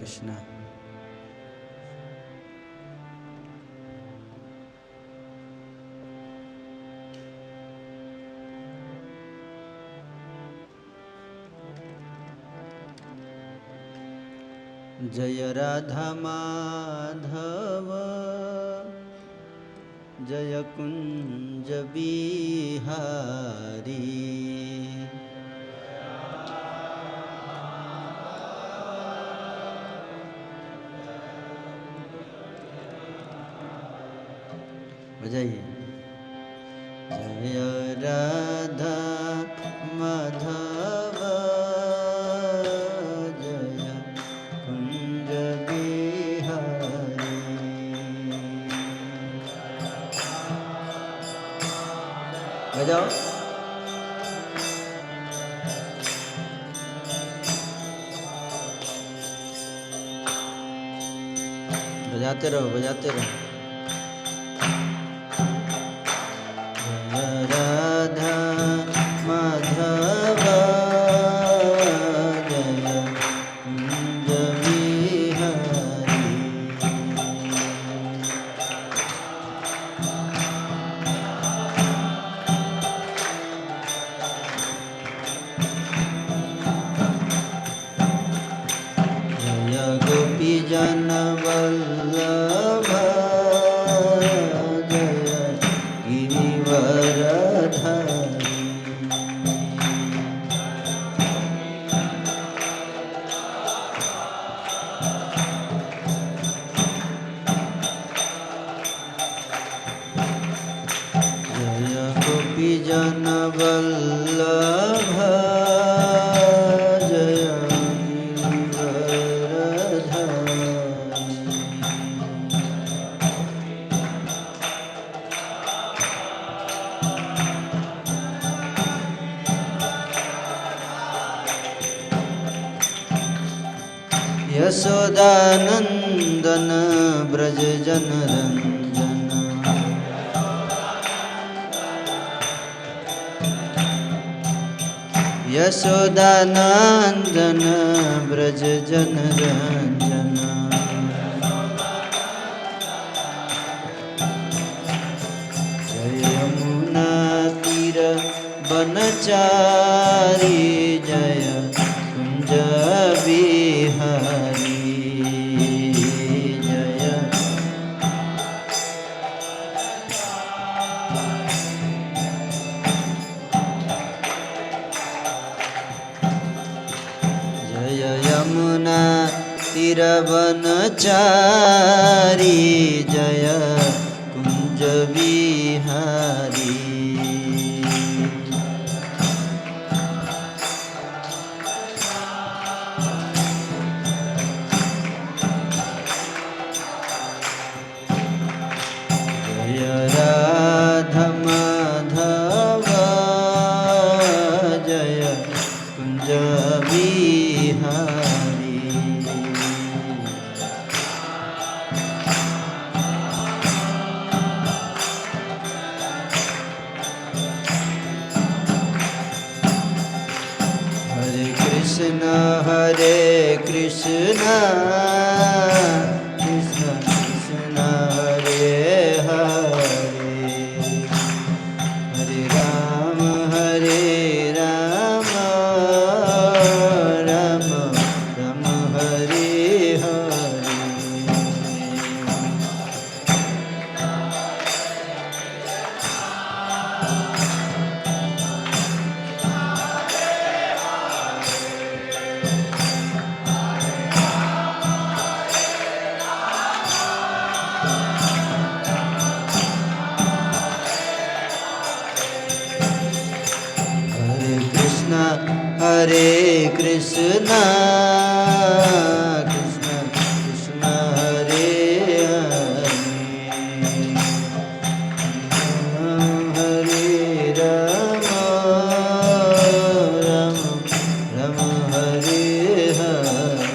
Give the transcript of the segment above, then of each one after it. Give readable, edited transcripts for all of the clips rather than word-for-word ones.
कृष्ण। जय राधा माधव जय कुंज बिहारी। बजाइए। जय राधा माधव जय कुंज बिहारी। बजाओ। बजाते रहो बजाते रहो। राधा माधव जय कुंज बिहारी। जय गोपी जन वल्लभ जय गिरिवरधारी। जय गोपी जन वल्लभ जय गिरिवरधारी। यशोदानंदन ब्रज जनरंजन। यशोदानंदन ब्रज जनरंजन। जय यमुना तीर बनचारी जय कुंज बिहारी। जय जय यमुना तीर बनचारी जय कुंज बिहारी। जय राधा माधव जय कुंज बिहारी। हरे कृष्ण कृष्ण कृष्ण हरे हरे। हरे राम राम राम हरे हरे। हरे कृष्ण कृष्ण कृष्ण हरे हरे। हरे Ram Ram Ram Hare Hare.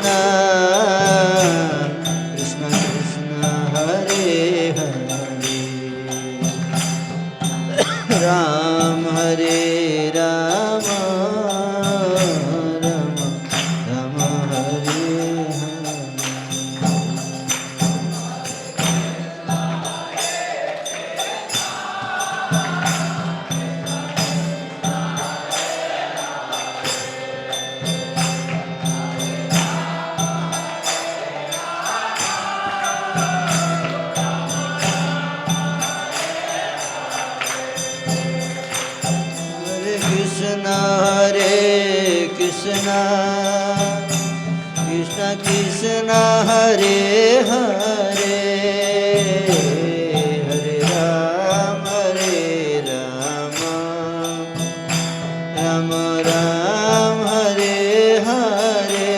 Krishna Krishna Krishna Hare Hare Ram Hare Rama Rama Rama Hare Krishna Krishna Krishna Hare Hare Hare Rama Rama Rama Hare Hare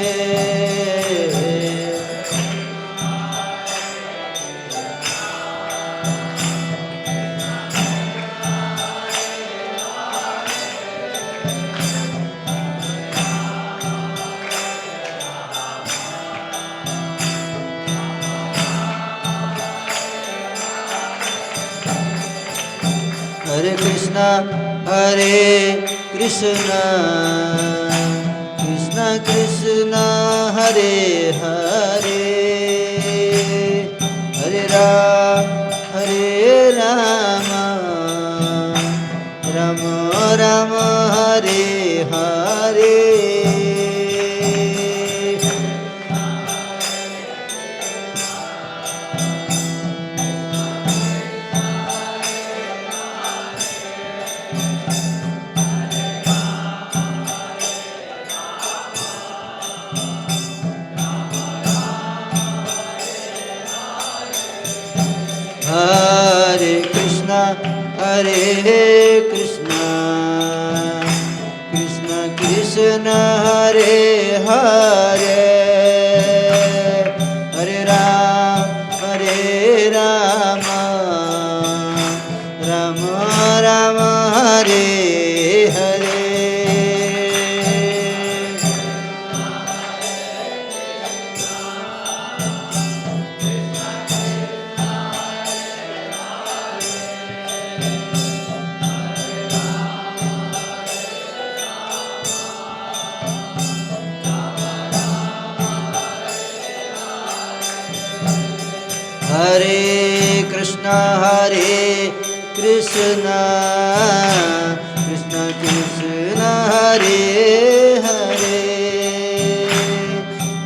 Hare Krishna Krishna Krishna Hare Hare Hare Rama Rama Rama Hare Hare Hare Krishna Krishna Krishna Hare Hare Hare Rama Rama Rama Hare Hare Hare Krishna Krishna Krishna Hare Hare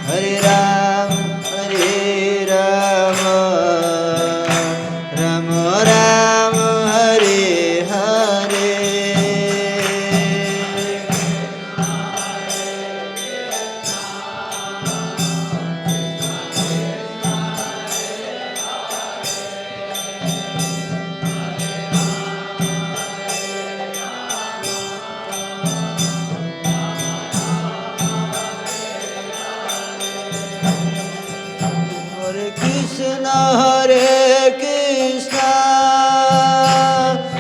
Hare Rama Rama Rama Hare Hare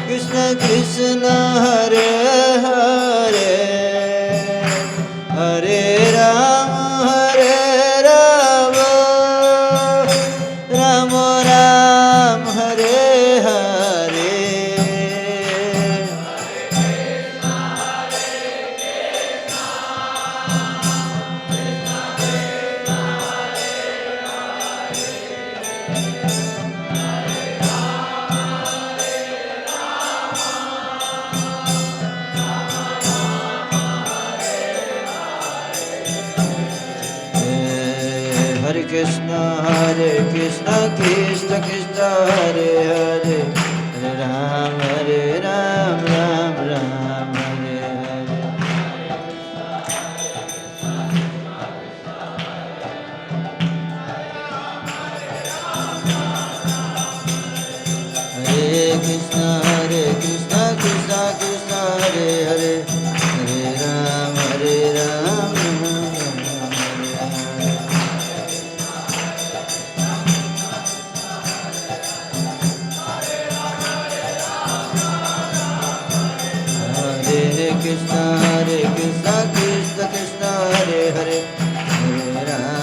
Krishna Krishna Hare Hare Hare Rama Rama Rama Hare Hare Hare Krishna Krishna Krishna Hare Hare Hare Rama Rama Rama Hare Hare Hare Krishna Krishna Krishna Hare Hare Hare Rama Krishna Krishna Krishna Hare Hare Hare Rama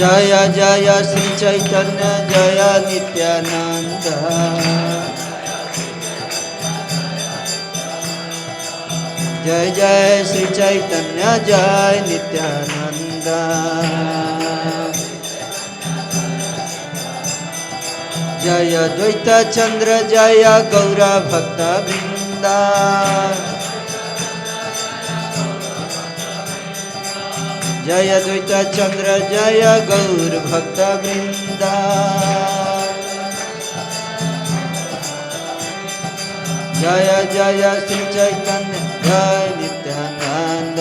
जय जय श्री चैतन्य जय नित्यानंद जय जय श्री चैतन्य जय नित्यानंद जय द्वैत चंद्र जय गौर भक्त वृंदा जय द्वैत चंद्र जय गौर भक्त वृंदा जय जय श्री चैतन्य जय नित्यानंद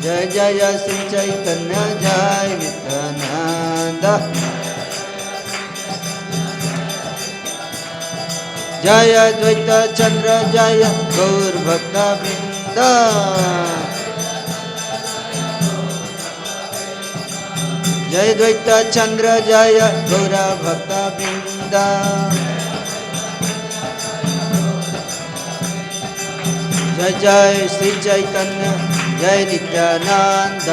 जय जय श्री चैतन्य जय नित्यानंद जय द्वैत चंद्र जय गौर भक्त वृंदा जय द्वैत चंद्र जय गौर भक्त वृंदा जय जय श्री चैतन्य जय नित्यानंद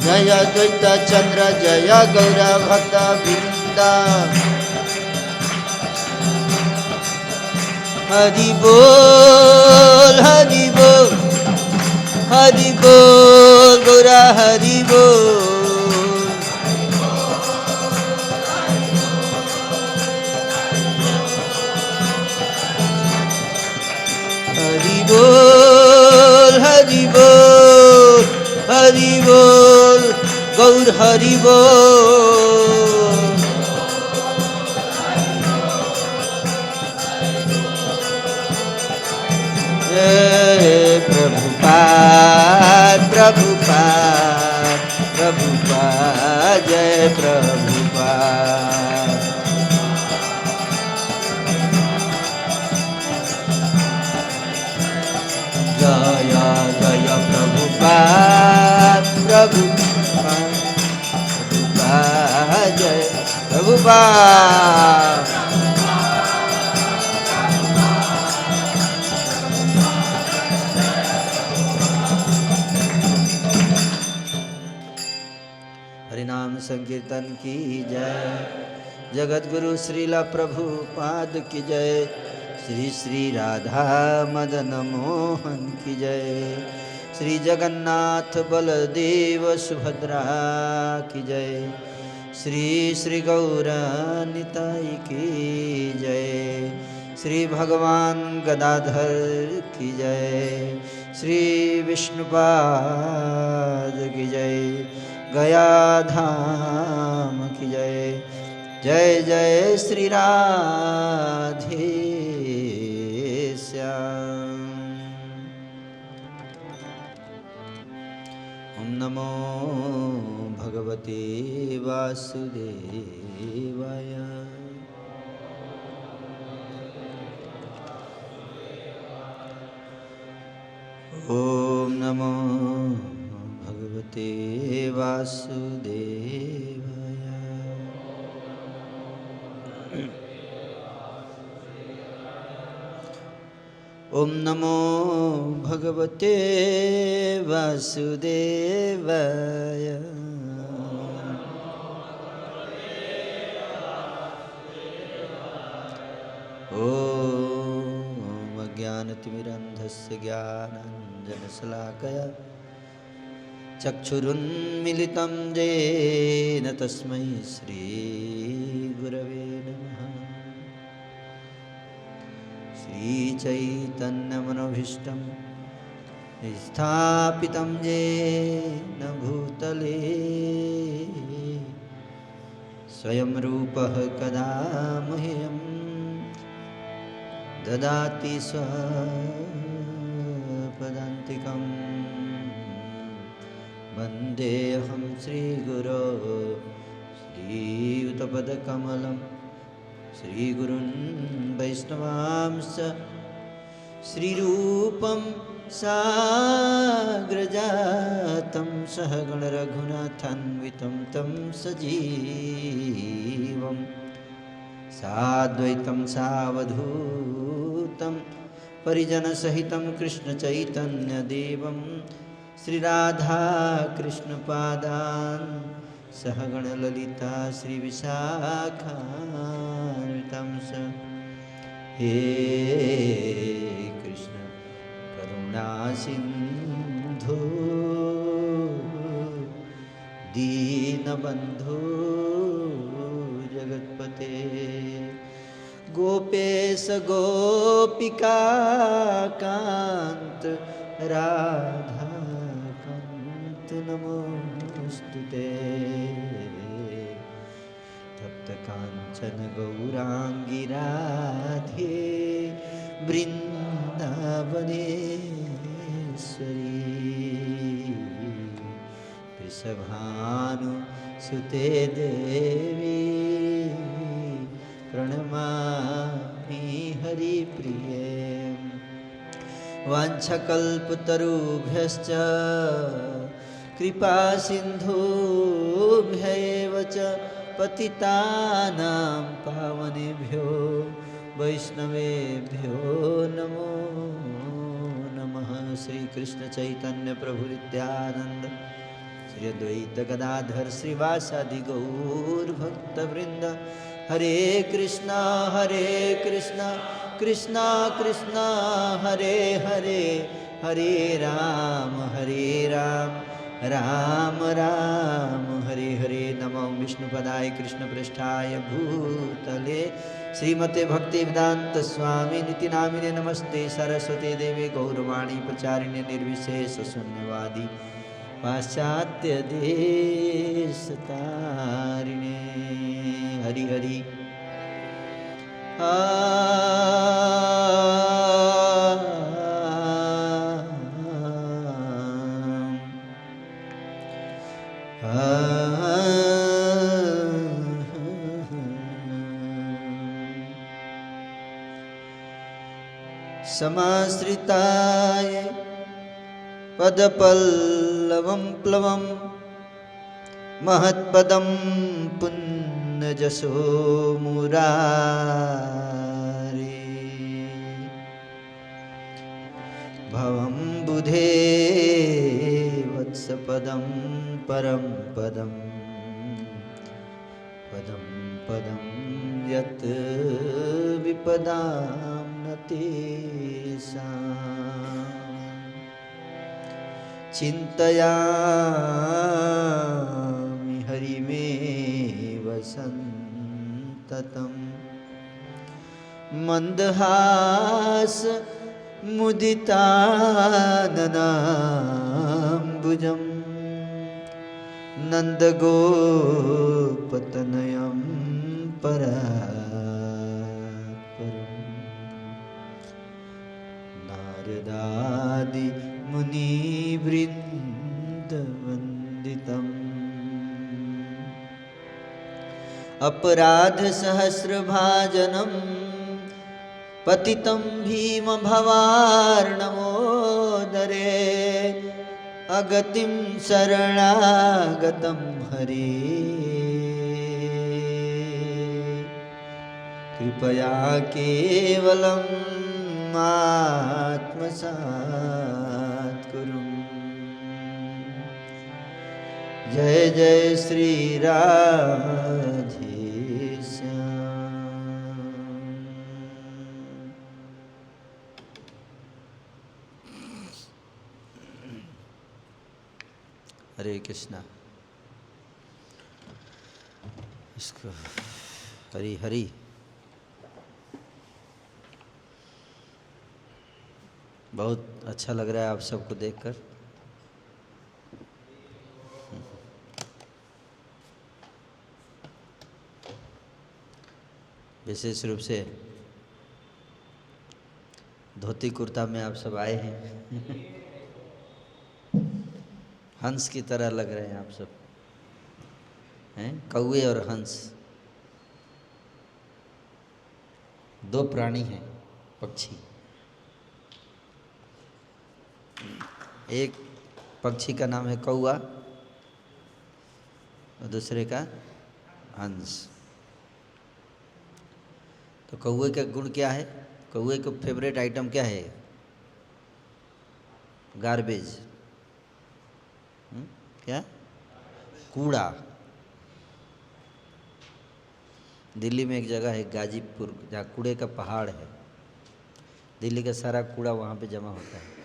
जय द्वैत चंद्र जय गौर भक्त वृंदा हरि बोल हरि बोल हरि बोल गौरा हरि बोल हरि बोल हरि बोल हरि बोल गौर हरि बोल प्रभुपाद प्रभुपाद प्रभुपाद जय प्रभुपाद जय जय प्रभुपाद प्रभुपाद प्रभुपाद जय प्रभुपाद हरिनाम संकीर्तन की जय जगत गुरु श्रीला प्रभुपाद की जय श्री श्री राधा मदन मोहन की जय श्री जगन्नाथ बलदेव सुभद्रा की जय श्री श्री गौर निताई की जय श्री भगवान गदाधर की जय श्री विष्णुपाद की जय गया धाम की जय जय जय श्री राधे श्याम। ओम नमो भगवते वासुदेवाय ओम नमो भगवते वासुदेवाय ओम नमो भगवते वासुदेवाय ओम अज्ञानतिमिरन्धस्य ज्ञानाञ्जनशलाकया चक्षुरुन्मिलितं येन तस्मै श्रीगुरवे नमः श्रीचैतन्यमनोभीष्टं स्थापितं येन भूतले स्वयं रूपः कदा मह्यं ददाति स्वपदान्तिकम् वन्देऽहं श्रीगुरो श्रीयुतपदकमलं श्रीगुरुन् वैष्णवांश्च श्रीरूपं साग्रजातं सहगणरघुनाथान्वितं तं सजीवं साद्वैतं सावधूतं साग्रजातमूर्तं परिजनसहितं कृष्णचैतन्यदेवं श्रीराधाकृष्णपादान् सहगणललिता श्रीविशाखान्वितं स हे कृष्ण करुणासिन्धु दीनबन्धो जगत्पते गोपेश गोपिकान्त राधाकान्त नमोस्तुते तप्तकाञ्चन गौराङ्गी राधे वृन्दावनेश्वरी वृषभानुसुते देवी प्रणमामि हरिप्रिये वाञ्छकल्पतरुभ्यश्च कृपासिन्धुभ्यैव च पतितानां पावनेभ्यो वैष्णवेभ्यो नमो नमः। श्रीकृष्ण चैतन्य प्रभु नित्यानंद श्री अद्वैत गदाधर श्रीवासादि गौर भक्तवृंद हरे कृष्णा कृष्णा कृष्णा हरे हरे हरे राम राम राम हरे हरे। नमो विष्णुपदाय कृष्णपृष्ठाय भूतले श्रीमते भक्तिवेदांत स्वामी निति नामिने नमस्ते सरस्वती देवी गौरवाणी प्रचारिणे निर्विशेष शून्यवादी पाश्चात्य देशतारिणे हरि हरि समाश्रिताय पदपल्लवं प्लवं महत्पदं पुण्यजशो मुरारे भवं बुधे वत्सपदं परं पदं पदं पदं यत् विपदां चिन्तयामि हरिमेव सन्ततं मन्दहास मुदिताननाम्बुजं नन्दगोपतनयं नारदादि मुनिवृन्दवन्दितम् अपराधसहस्रभाजनं पतितं भीमभवार्णवोदरे अगतिं शरणागतं हरे कृपया केवलं आत्मसात् कुरु। जय जय श्री राधेश्याम। हरे कृष्णा। इसको हरि हरि। बहुत अच्छा लग रहा है आप सबको देखकर। विशेष रूप से धोती कुर्ता में आप सब आए हैं। हंस की तरह लग रहे हैं आप सब, हैं? कौवे और हंस दो प्राणी हैं, पक्षी। एक पक्षी का नाम है कौवा और दूसरे का हंस। तो कौवे का गुण क्या है? कौवे का फेवरेट आइटम क्या है? गार्बेज। क्या? कूड़ा। दिल्ली में एक जगह है गाजीपुर, जहाँ कूड़े का पहाड़ है। दिल्ली का सारा कूड़ा वहाँ पे जमा होता है।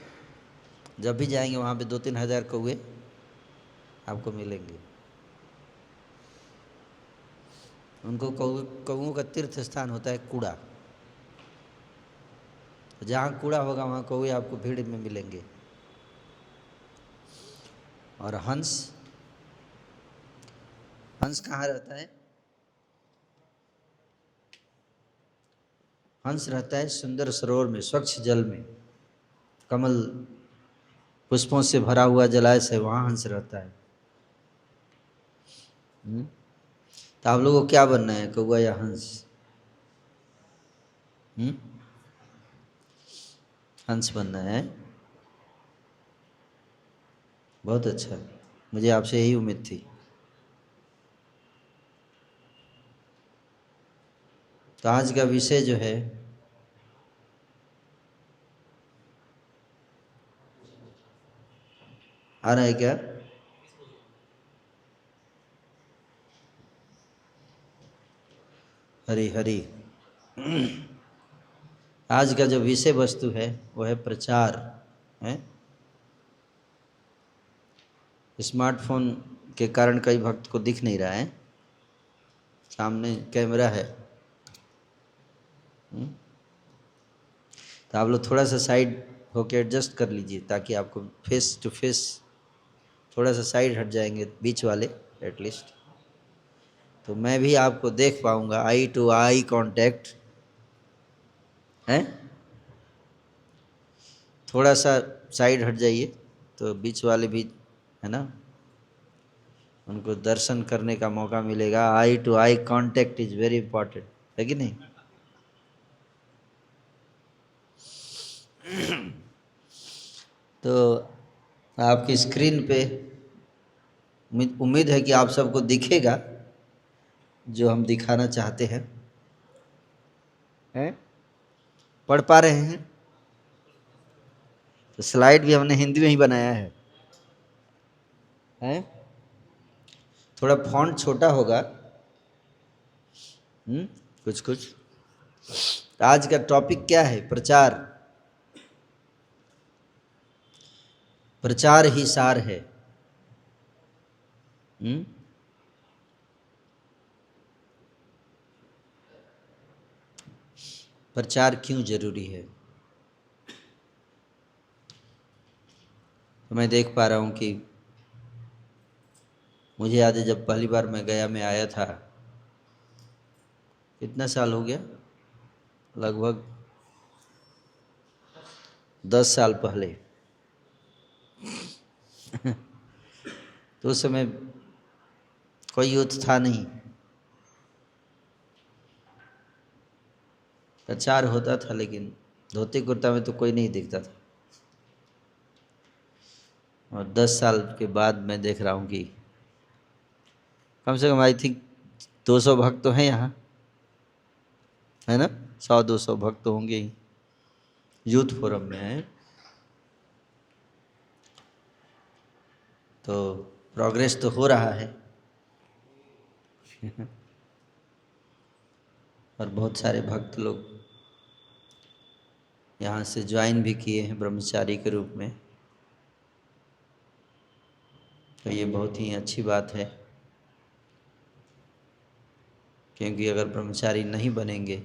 जब भी जाएंगे वहाँ पे 2-3 हज़ार कौवे आपको मिलेंगे। उनको कौवों का तीर्थ स्थान होता है कूड़ा। जहाँ कूड़ा होगा वहाँ कौवे आपको भीड़ में मिलेंगे। और हंस, हंस कहाँ रहता है? हंस रहता है सुंदर सरोवर में, स्वच्छ जल में, कमल पुष्पों से भरा हुआ जलाशय है, वहाँ हंस रहता है। तो आप लोगों को क्या बनना है, कौवा या हंस? हंस बनना है। बहुत अच्छा, मुझे आपसे यही उम्मीद थी। तो आज का विषय जो है, आ रहा है क्या? हरी हरी। आज का जो विषय वस्तु है वो है प्रचार है। स्मार्टफोन के कारण कई भक्त को दिख नहीं रहा है, सामने कैमरा है। तो आप लोग थोड़ा सा साइड होके एडजस्ट कर लीजिए, ताकि आपको फेस टू फेस, थोड़ा सा साइड हट जाएंगे बीच वाले एटलीस्ट, तो मैं भी आपको देख पाऊंगा। आई टू आई कांटेक्ट है। थोड़ा सा साइड हट जाइए तो बीच वाले भी है ना, उनको दर्शन करने का मौका मिलेगा। Eye to eye contact is very important, है कि नहीं? तो आपकी स्क्रीन पे उम्मीद है कि आप सबको दिखेगा जो हम दिखाना चाहते हैं। हैं? पढ़ पा रहे हैं? तो स्लाइड भी हमने हिंदी में ही बनाया है। हैं? थोड़ा फॉन्ट छोटा होगा। कुछ कुछ। आज का टॉपिक क्या है? प्रचार। प्रचार ही सार है। प्रचार क्यों जरूरी है? तो मैं देख पा रहा हूँ कि मुझे याद है जब पहली बार मैं गया में आया था, कितना साल हो गया, लगभग 10 साल पहले। तो उस समय कोई यूथ था नहीं, प्रचार होता था लेकिन धोती कुर्ता में तो कोई नहीं दिखता था। और 10 साल के बाद मैं देख रहा हूँ कि कम से कम आई थिंक 200 भक्त तो हैं यहाँ, है ना? 100-200 भक्त तो होंगे ही, यूथ फोरम में है। तो प्रोग्रेस तो हो रहा है। और बहुत सारे भक्त लोग यहाँ से ज्वाइन भी किए हैं ब्रह्मचारी के रूप में। तो ये बहुत ही अच्छी बात है, क्योंकि अगर ब्रह्मचारी नहीं बनेंगे,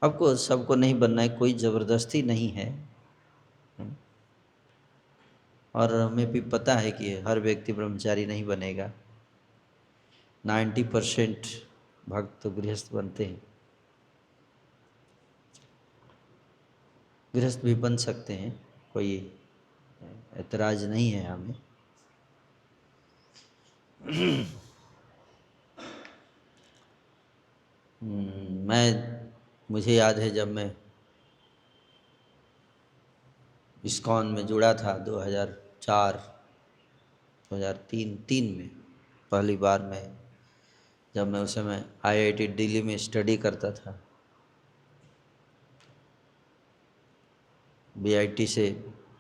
आपको सबको नहीं बनना है, कोई ज़बरदस्ती नहीं है। और हमें भी पता है कि हर व्यक्ति ब्रह्मचारी नहीं बनेगा। 90% भक्त तो गृहस्थ बनते हैं। गृहस्थ भी बन सकते हैं, कोई ऐतराज नहीं है हमें। मुझे याद है जब मैं इस्कॉन में जुड़ा था 2004 2003 में, पहली बार जब मैं उस समय IIT दिल्ली में स्टडी करता था। बीआईटी से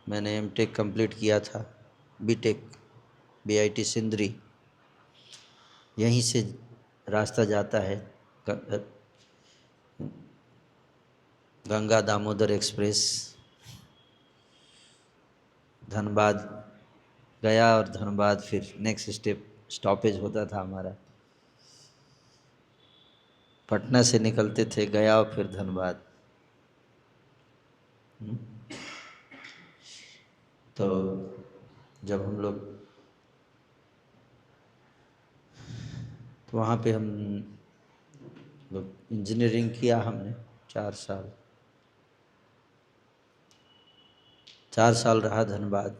मैंने एमटेक कंप्लीट किया था, बीटेक बीआईटी सिंदरी। यहीं से रास्ता जाता है गंगा दामोदर एक्सप्रेस, धनबाद गया और धनबाद फिर नेक्स्ट स्टॉपेज होता था हमारा। पटना से निकलते थे, गया और फिर धनबाद। तो जब हम लोग तो वहाँ पे हम लोग इंजीनियरिंग किया हमने 4 साल। 4 साल रहा Dhanbad.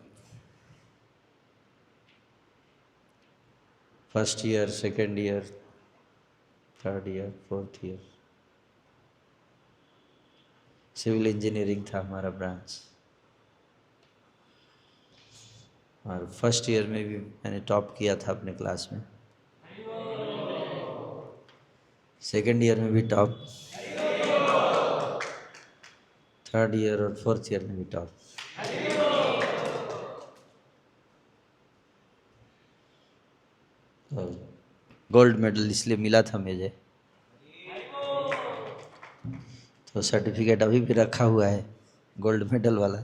First year, second year, third year, fourth year civil engineering था हमारा ब्रांच। और फर्स्ट ईयर में भी मैंने टॉप किया था अपने क्लास में, सेकेंड ईयर में भी टॉप, थर्ड ईयर और फोर्थ ईयर में भी टॉप। तो गोल्ड मेडल इसलिए मिला था मुझे, तो सर्टिफिकेट अभी भी रखा हुआ है गोल्ड मेडल वाला।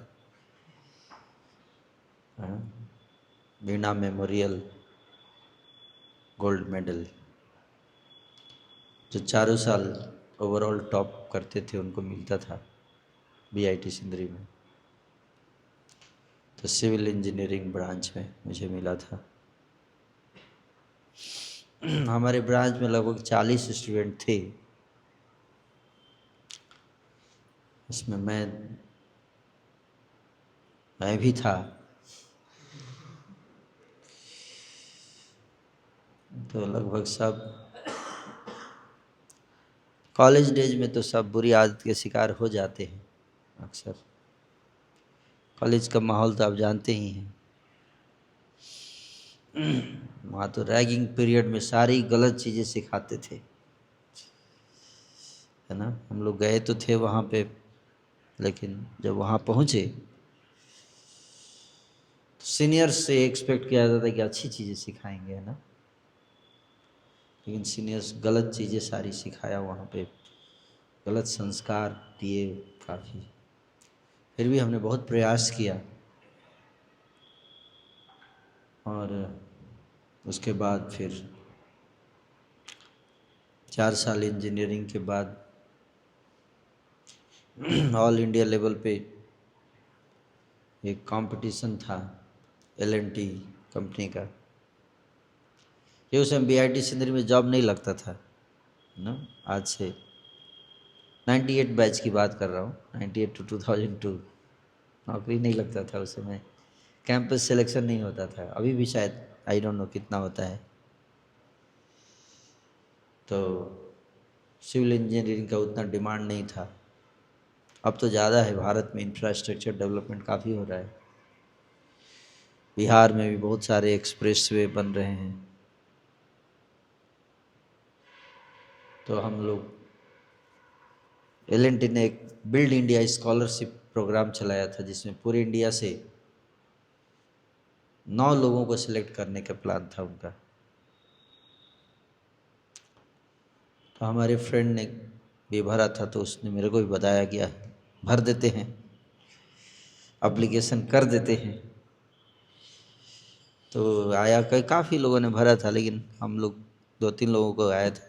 हाँ, बीना मेमोरियल गोल्ड मेडल। जो 4 साल ओवरऑल टॉप करते थे उनको मिलता था बीआईटी सिंदरी में। तो सिविल इंजीनियरिंग ब्रांच में मुझे मिला था। हमारे ब्रांच में लगभग 40 स्टूडेंट थे, उसमें मैं भी था। तो लगभग सब कॉलेज डेज में तो सब बुरी आदत के शिकार हो जाते हैं अक्सर। कॉलेज का माहौल तो आप जानते ही हैं। वहाँ तो रैगिंग पीरियड में सारी गलत चीज़ें सिखाते थे, है ना। हम लोग गए तो थे वहाँ पे, लेकिन जब वहाँ पहुँचे तो सीनियर्स से एक्सपेक्ट किया जाता था कि अच्छी चीज़ें सिखाएंगे, है ना। लेकिन सीनियर्स गलत चीज़ें सारी सिखाया वहाँ पे, गलत संस्कार दिए काफ़ी। फिर भी हमने बहुत प्रयास किया और उसके बाद फिर 4 साल इंजीनियरिंग के बाद ऑल इंडिया लेवल पे एक कंपटीशन था एल&टी कंपनी का। ये उस समय बीआईटी सिंदरी में जॉब नहीं लगता था ना। आज से 98 बैच की बात कर रहा हूँ, 98 to 2002 नौकरी नहीं लगता था उस समय। कैंपस सिलेक्शन नहीं होता था, अभी भी शायद आई डोंट नो कितना होता है। तो सिविल इंजीनियरिंग का उतना डिमांड नहीं था। अब तो ज़्यादा है, भारत में इंफ्रास्ट्रक्चर डेवलपमेंट काफ़ी हो रहा है। बिहार में भी बहुत सारे एक्सप्रेसवे बन रहे हैं। तो हम लोग एल&टी ने एक बिल्ड इंडिया स्कॉलरशिप प्रोग्राम चलाया था, जिसमें पूरे इंडिया से 9 लोगों को सिलेक्ट करने का प्लान था उनका। तो हमारे फ्रेंड ने भी भरा था, तो उसने मेरे को भी बताया कि भर देते हैं, एप्लीकेशन कर देते हैं। तो आया, कई काफ़ी लोगों ने भरा था, लेकिन हम लोग 2-3 लोगों को आया था,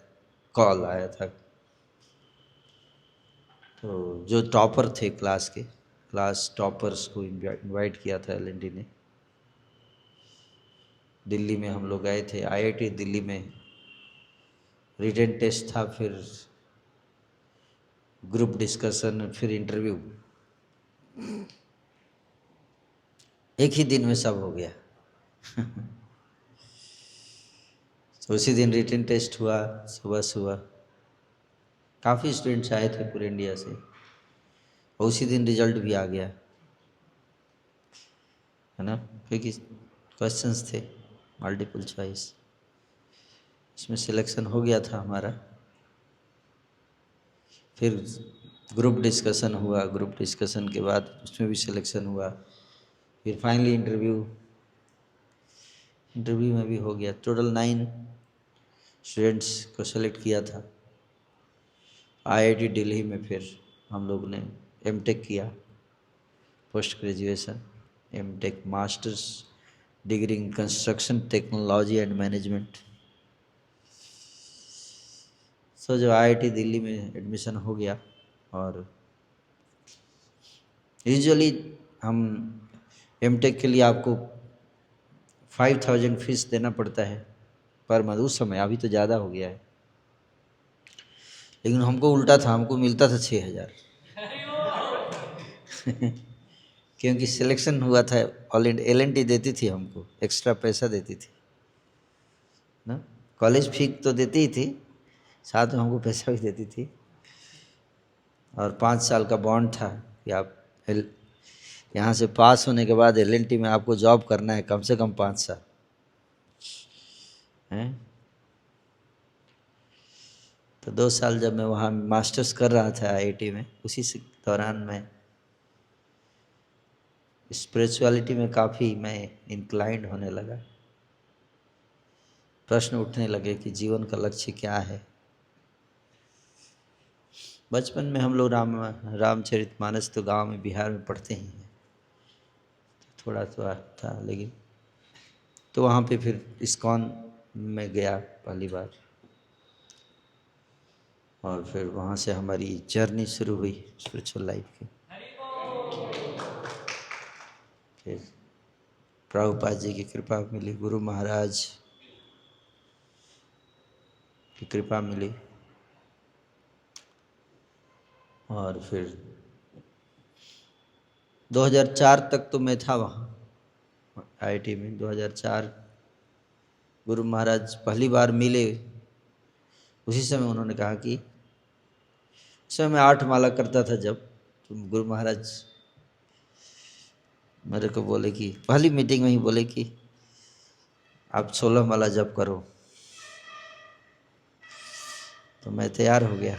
कॉल आया था। तो जो टॉपर थे क्लास टॉपर्स को इनवाइट किया था एल&टी ने। दिल्ली में हम लोग गए थे, आईआईटी दिल्ली में रिटन टेस्ट था, फिर ग्रुप डिस्कशन, फिर इंटरव्यू। एक ही दिन में सब हो गया। तो उसी दिन रिटन टेस्ट हुआ सुबह सुबह। काफ़ी स्टूडेंट्स आए थे पूरे इंडिया से, और उसी दिन रिजल्ट भी आ गया, है ना। क्योंकि क्वेश्चंस थे मल्टीपल चॉइस, उसमें सिलेक्शन हो गया था हमारा। फिर ग्रुप डिस्कशन हुआ, ग्रुप डिस्कशन के बाद उसमें भी सिलेक्शन हुआ, फिर फाइनली इंटरव्यू में भी हो गया। टोटल 9 स्टूडेंट्स को सेलेक्ट किया था। आईआईटी दिल्ली में फिर हम लोग ने एमटेक किया, post graduation, MTech masters degree in construction technology and management. So जो आईआईटी दिल्ली में एडमिशन हो गया, और यूजुअली हम एमटेक के लिए आपको 5000 फीस देना पड़ता है पर मंथ उस समय, अभी तो ज़्यादा हो गया है, लेकिन हमको उल्टा था, हमको मिलता था 6000 क्योंकि सिलेक्शन हुआ था, ऑल एलएनटी देती थी हमको, एक्स्ट्रा पैसा देती थी ना, कॉलेज फी तो देती ही थी, साथ में हमको पैसा भी देती थी, और 5 साल का बॉन्ड था कि आप यहाँ से पास होने के बाद एलएनटी में आपको जॉब करना है कम से कम 5 साल हैं। तो 2 साल जब मैं वहाँ मास्टर्स कर रहा था आईआईटी में, उसी दौरान मैं स्पिरिचुअलिटी में काफ़ी मैं इंक्लाइंड होने लगा। प्रश्न उठने लगे कि जीवन का लक्ष्य क्या है। बचपन में हम लोग रामचरितमानस तो गांव में बिहार में पढ़ते ही हैं, थोड़ा थोड़ा था, लेकिन तो वहाँ पे फिर इस्कॉन में गया पहली बार, और फिर वहाँ से हमारी जर्नी शुरू हुई स्पिरिचुअल लाइफ की। फिर प्रभुपाद जी की कृपा मिली, गुरु महाराज की कृपा मिली, और फिर 2004 तक तो मैं था वहाँ आईआईटी में। 2004 गुरु महाराज पहली बार मिले, उसी समय उन्होंने कहा कि उस समय मैं 8 माला करता था जब, तो गुरु महाराज मेरे को बोले कि पहली मीटिंग में ही बोले कि आप 16 माला जप करो। तो मैं तैयार हो गया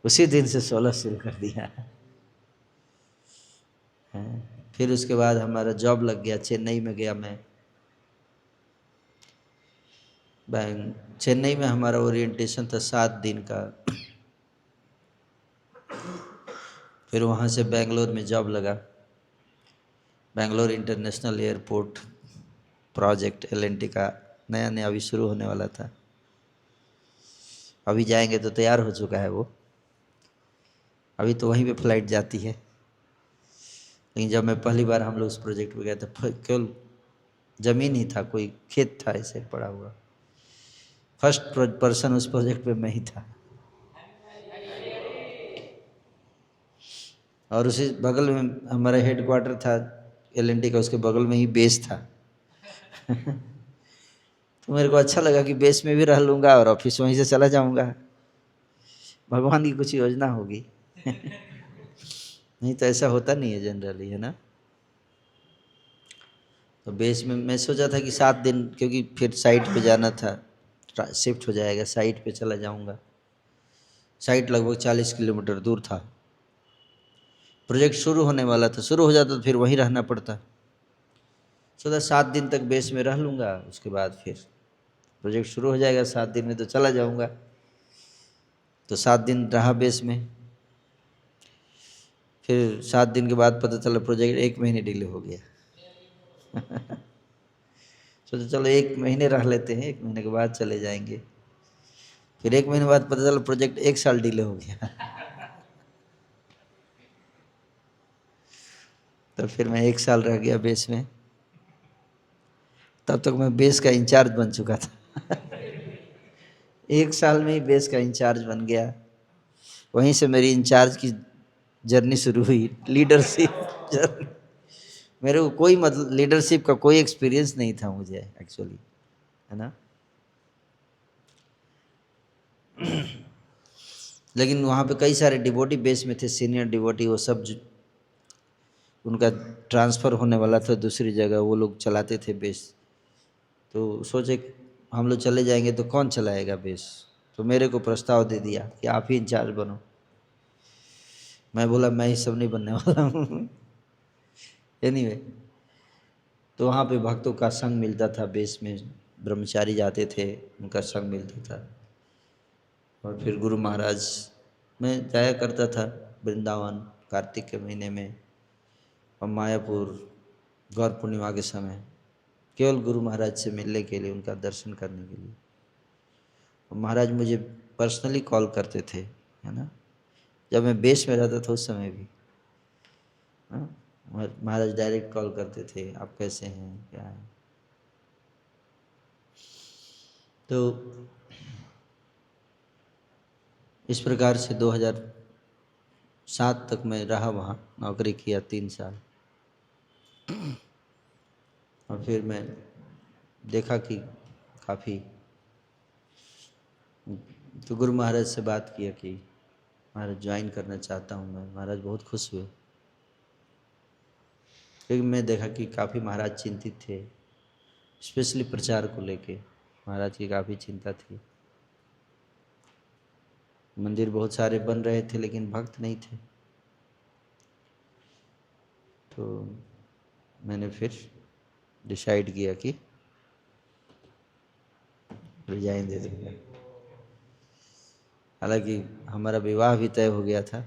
उसी दिन से 16 शुरू कर दिया। फिर उसके बाद हमारा जॉब लग गया, चेन्नई में गया मैं। चेन्नई में हमारा ओरिएंटेशन था 7 दिन का। फिर वहाँ से बेंगलोर में जॉब लगा, Bangalore international airport project L N T का नया नया अभी शुरू होने वाला था, अभी जाएंगे तो तैयार हो चुका है वो, अभी तो वहीं पे फ्लाइट जाती है। लेकिन जब मैं पहली बार हम लोग उस प्रोजेक्ट पे गए थे, केवल ज़मीन ही था, कोई खेत था ऐसे पड़ा हुआ। फर्स्ट पर्सन उस प्रोजेक्ट पे मैं ही था, और उसी बगल में हमारा हेड क्वार्टर था एलएनटी का, उसके बगल में ही बेस था तो मेरे को अच्छा लगा कि बेस में भी रह लूँगा और ऑफिस वहीं से चला जाऊँगा, भगवान की कुछ योजना होगी नहीं तो ऐसा होता नहीं है जनरली, है ना। तो बेस में मैं सोचा था कि 7 दिन, क्योंकि फिर साइट पे जाना था, शिफ्ट हो जाएगा, साइट पे चला जाऊँगा। साइट लगभग 40 किलोमीटर दूर था, प्रोजेक्ट शुरू होने वाला था, शुरू हो जाता तो फिर वहीं रहना पड़ता। सोचा 7 दिन तक बेस में रह लूँगा, उसके बाद फिर प्रोजेक्ट शुरू हो जाएगा, 7 दिन में तो चला जाऊँगा। तो 7 दिन रहा बेस में, फिर 7 दिन के बाद पता चला प्रोजेक्ट 1 महीने डिले हो गया सोचा चलो 1 महीने रह लेते हैं, 1 महीने के बाद चले जाएंगे। फिर 1 महीने बाद पता चला प्रोजेक्ट 1 साल डिले हो गया तो फिर मैं 1 साल रह गया बेस में। तब तक मैं बेस का इंचार्ज बन चुका था 1 साल में ही बेस का इंचार्ज बन गया। वहीं से मेरी इंचार्ज की जर्नी शुरू हुई, लीडरशिप जर्नी। मेरे को कोई मतलब लीडरशिप का कोई एक्सपीरियंस नहीं था मुझे एक्चुअली, है ना। लेकिन वहाँ पे कई सारे डिवोटी बेस में थे, सीनियर डिवोटी, वो सब उनका ट्रांसफ़र होने वाला था दूसरी जगह, वो लोग चलाते थे बेस। तो सोचे हम लोग चले जाएंगे तो कौन चलाएगा बेस, तो मेरे को प्रस्ताव दे दिया कि आप ही इंचार्ज बनो। मैं बोला मैं ही सब नहीं बनने वाला हूँ। एनीवे, तो वहाँ पे भक्तों का संग मिलता था, बेस में ब्रह्मचारी जाते थे, उनका संग मिलता था। और फिर गुरु महाराज, मैं जाया करता था वृंदावन कार्तिक के महीने में और मायापुर गौर पूर्णिमा के समय, केवल गुरु महाराज से मिलने के लिए, उनका दर्शन करने के लिए। और महाराज मुझे पर्सनली कॉल करते थे, है ना, जब मैं बेस में रहता था उस समय भी। हाँ, महाराज डायरेक्ट कॉल करते थे, आप कैसे हैं, क्या है। तो इस प्रकार से 2007 तक मैं रहा वहाँ, नौकरी किया 3 साल। और फिर मैं देखा कि काफ़ी, तो गुरु महाराज से बात किया कि महाराज ज्वाइन करना चाहता हूँ मैं। महाराज बहुत खुश हुए, क्योंकि मैं देखा कि काफ़ी महाराज चिंतित थे, स्पेशली प्रचार को लेके महाराज की काफ़ी चिंता थी। मंदिर बहुत सारे बन रहे थे लेकिन भक्त नहीं थे। तो मैंने फिर डिसाइड किया कि रिजाइन दे दूँगा। हालांकि हमारा विवाह भी तय हो गया था,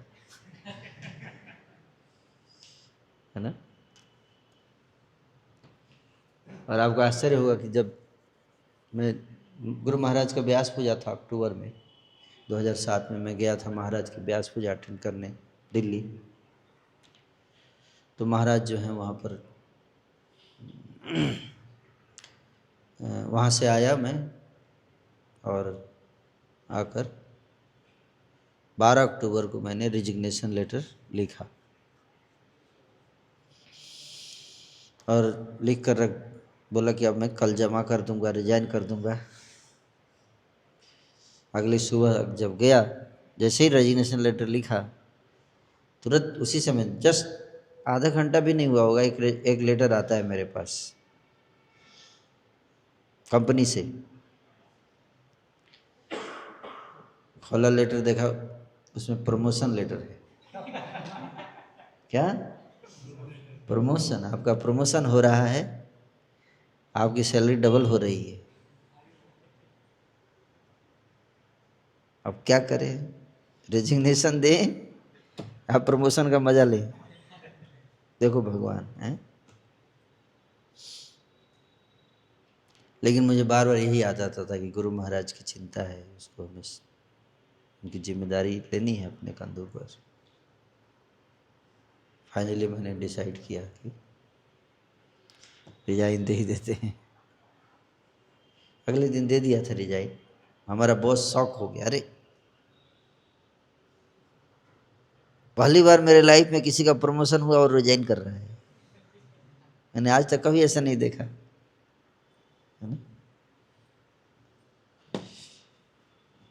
है ना। और आपको आश्चर्य होगा कि जब मैं, गुरु महाराज का व्यास पूजा था अक्टूबर में 2007 में, मैं गया था महाराज की व्यास पूजा अटेंड करने दिल्ली। तो महाराज जो हैं वहाँ पर, वहाँ से आया मैं और आकर 12 अक्टूबर को मैंने रिजिग्नेशन लेटर लिखा और लिख कर रख, बोला कि अब मैं कल जमा कर दूंगा, रिजाइन कर दूंगा। अगली सुबह जब गया, जैसे ही रेजिग्नेशन लेटर लिखा, तुरंत उसी समय, जस्ट आधा घंटा भी नहीं हुआ होगा, एक लेटर आता है मेरे पास कंपनी से। खोला लेटर, देखा उसमें प्रमोशन लेटर है। क्या प्रमोशन? आपका प्रमोशन हो रहा है, आपकी सैलरी डबल हो रही है। अब क्या करें, रेजिग्नेशन दें, आप प्रमोशन का मजा लें। देखो भगवान है। लेकिन मुझे बार बार यही आ जाता था कि गुरु महाराज की चिंता है, उसको हमें उनकी जिम्मेदारी लेनी है अपने कंधों पर। फाइनली मैंने डिसाइड किया कि रिजाइन दे ही देते हैं। अगले दिन दे दिया था रिजाइन। हमारा बॉस शॉक हो गया, अरे पहली बार मेरे लाइफ में किसी का प्रमोशन हुआ और रिजाइन कर रहा है। मैंने आज तक कभी ऐसा नहीं देखा, है ना।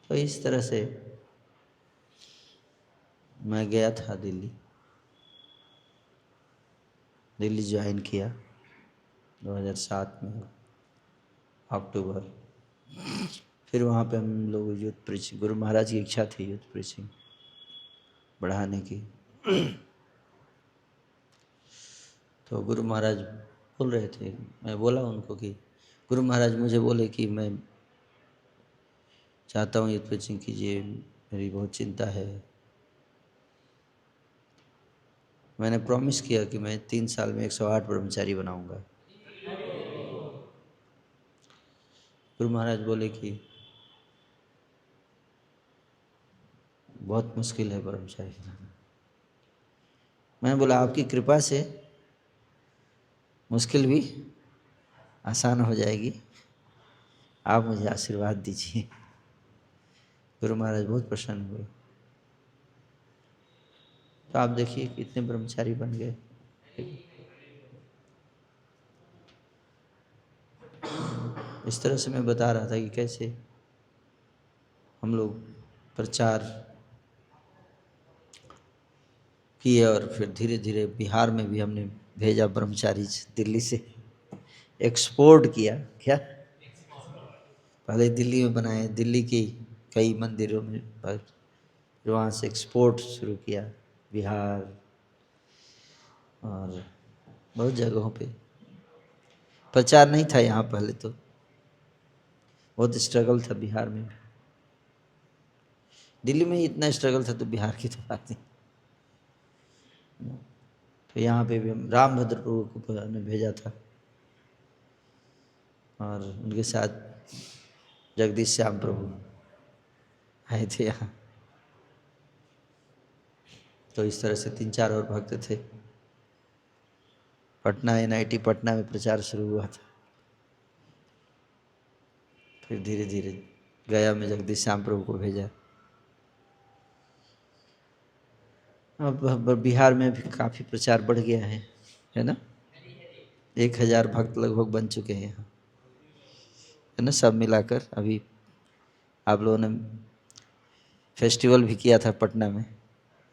तो इस तरह से मैं गया था दिल्ली, दिल्ली ज्वाइन किया 2007 में अक्टूबर। फिर वहाँ पे हम लोग यूथ प्रीचिंग, गुरु महाराज की इच्छा थी यूथ प्रीचिंग बढ़ाने की। तो गुरु महाराज बोल रहे थे, मैं बोला उनको कि गुरु महाराज मुझे बोले कि मैं चाहता हूँ यूथ प्रीचिंग कीजिए, मेरी बहुत चिंता है। मैंने प्रॉमिस किया कि मैं 3 साल में 108 ब्रह्मचारी बनाऊंगा। गुरु महाराज बोले कि बहुत मुश्किल है ब्रह्मचारी बनाना। मैंने बोला आपकी कृपा से मुश्किल भी आसान हो जाएगी, आप मुझे आशीर्वाद दीजिए। गुरु महाराज बहुत प्रसन्न हुए। तो आप देखिए कितने ब्रह्मचारी बन गए। इस तरह से मैं बता रहा था कि कैसे हम लोग प्रचार किए और फिर धीरे धीरे बिहार में भी हमने भेजा ब्रह्मचारी, दिल्ली से एक्सपोर्ट किया। क्या पहले दिल्ली में बनाए, दिल्ली की कई मंदिरों में, फिर वहाँ से एक्सपोर्ट शुरू किया बिहार और बहुत जगहों पे प्रचार नहीं था यहाँ पहले, तो बहुत स्ट्रगल था बिहार में। दिल्ली में ही इतना स्ट्रगल था तो बिहार की तो बात नहीं। तो यहाँ पे भी हम रामभद्र प्रभु को ने भेजा था और उनके साथ जगदीश श्याम प्रभु आए थे यहाँ। तो इस तरह से 3-4 और भक्त थे। पटना NIT पटना में प्रचार शुरू हुआ था। फिर धीरे धीरे गया में जगदीश श्याम प्रभु को भेजा। अब बिहार में भी काफ़ी प्रचार बढ़ गया है ना। 1000 भक्त लगभग बन चुके हैं यहाँ, है ना, सब मिलाकर। अभी आप लोगों ने फेस्टिवल भी किया था पटना में,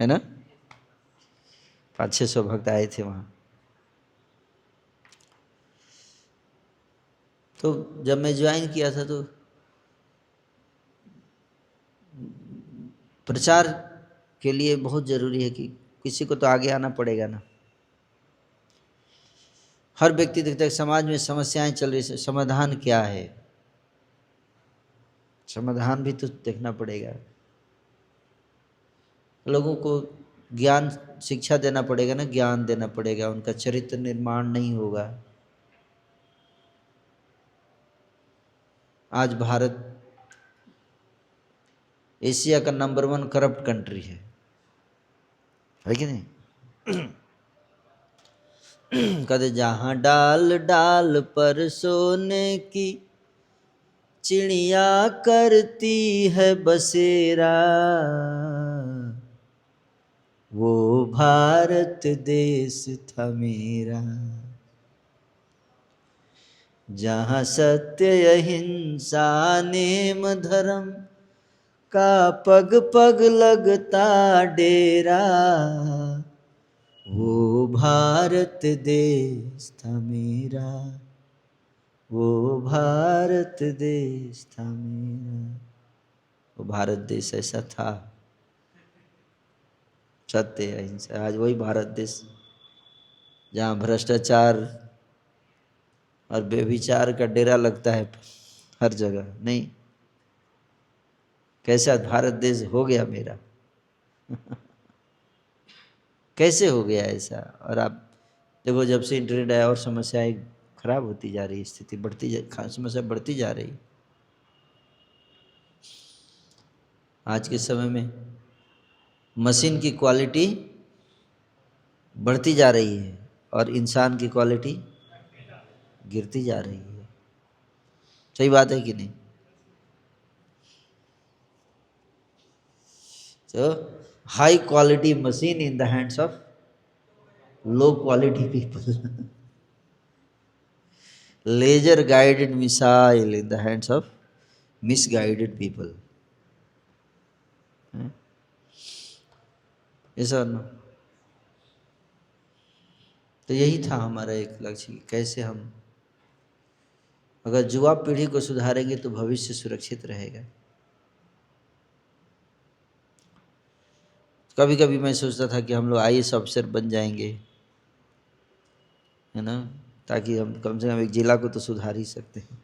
है ना। 500-600 भक्त आए थे वहाँ। तो जब मैं ज्वाइन किया था तो प्रचार के लिए बहुत ज़रूरी है कि किसी को तो आगे आना पड़ेगा ना। हर व्यक्ति देखता है समाज में समस्याएं चल रही है, समाधान क्या है, समाधान भी तो देखना पड़ेगा। लोगों को ज्ञान शिक्षा देना पड़ेगा ना, ज्ञान देना पड़ेगा, उनका चरित्र निर्माण नहीं होगा। आज भारत एशिया का नंबर 1 करप्ट कंट्री है कि नहीं। कहते जहाँ डाल डाल पर सोने की चिड़िया करती है बसेरा, वो भारत देश था मेरा। जहाँ सत्य अहिंसा नेम धर्म का पग पग लगता डेरा, वो भारत देश था मेरा, वो भारत देश था मेरा। वो भारत देश ऐसा था, सत्य अहिंसा। आज वही भारत देश जहाँ भ्रष्टाचार और व्यभिचार का डेरा लगता है हर जगह। नहीं, कैसा भारत देश हो गया मेरा। कैसे हो गया ऐसा। और आप देखो जब से इंटरनेट आया और समस्याएं खराब होती जा रही, स्थिति बढ़ती समस्या बढ़ती जा रही। आज के समय में मशीन की क्वालिटी बढ़ती जा रही है और इंसान की क्वालिटी गिरती जा रही है। सही बात है कि नहीं। So high quality machine in the hands of low quality people. Laser guided missile in the hands of misguided people. ऐसा ना। तो यही था हमारा एक लक्ष्य, कैसे हम अगर युवा पीढ़ी को सुधारेंगे तो भविष्य सुरक्षित रहेगा। कभी कभी मैं सोचता था कि हम लोग IAS ऑफिसर बन जाएंगे, है ना, ताकि हम कम से कम एक जिला को तो सुधार ही सकते हैं।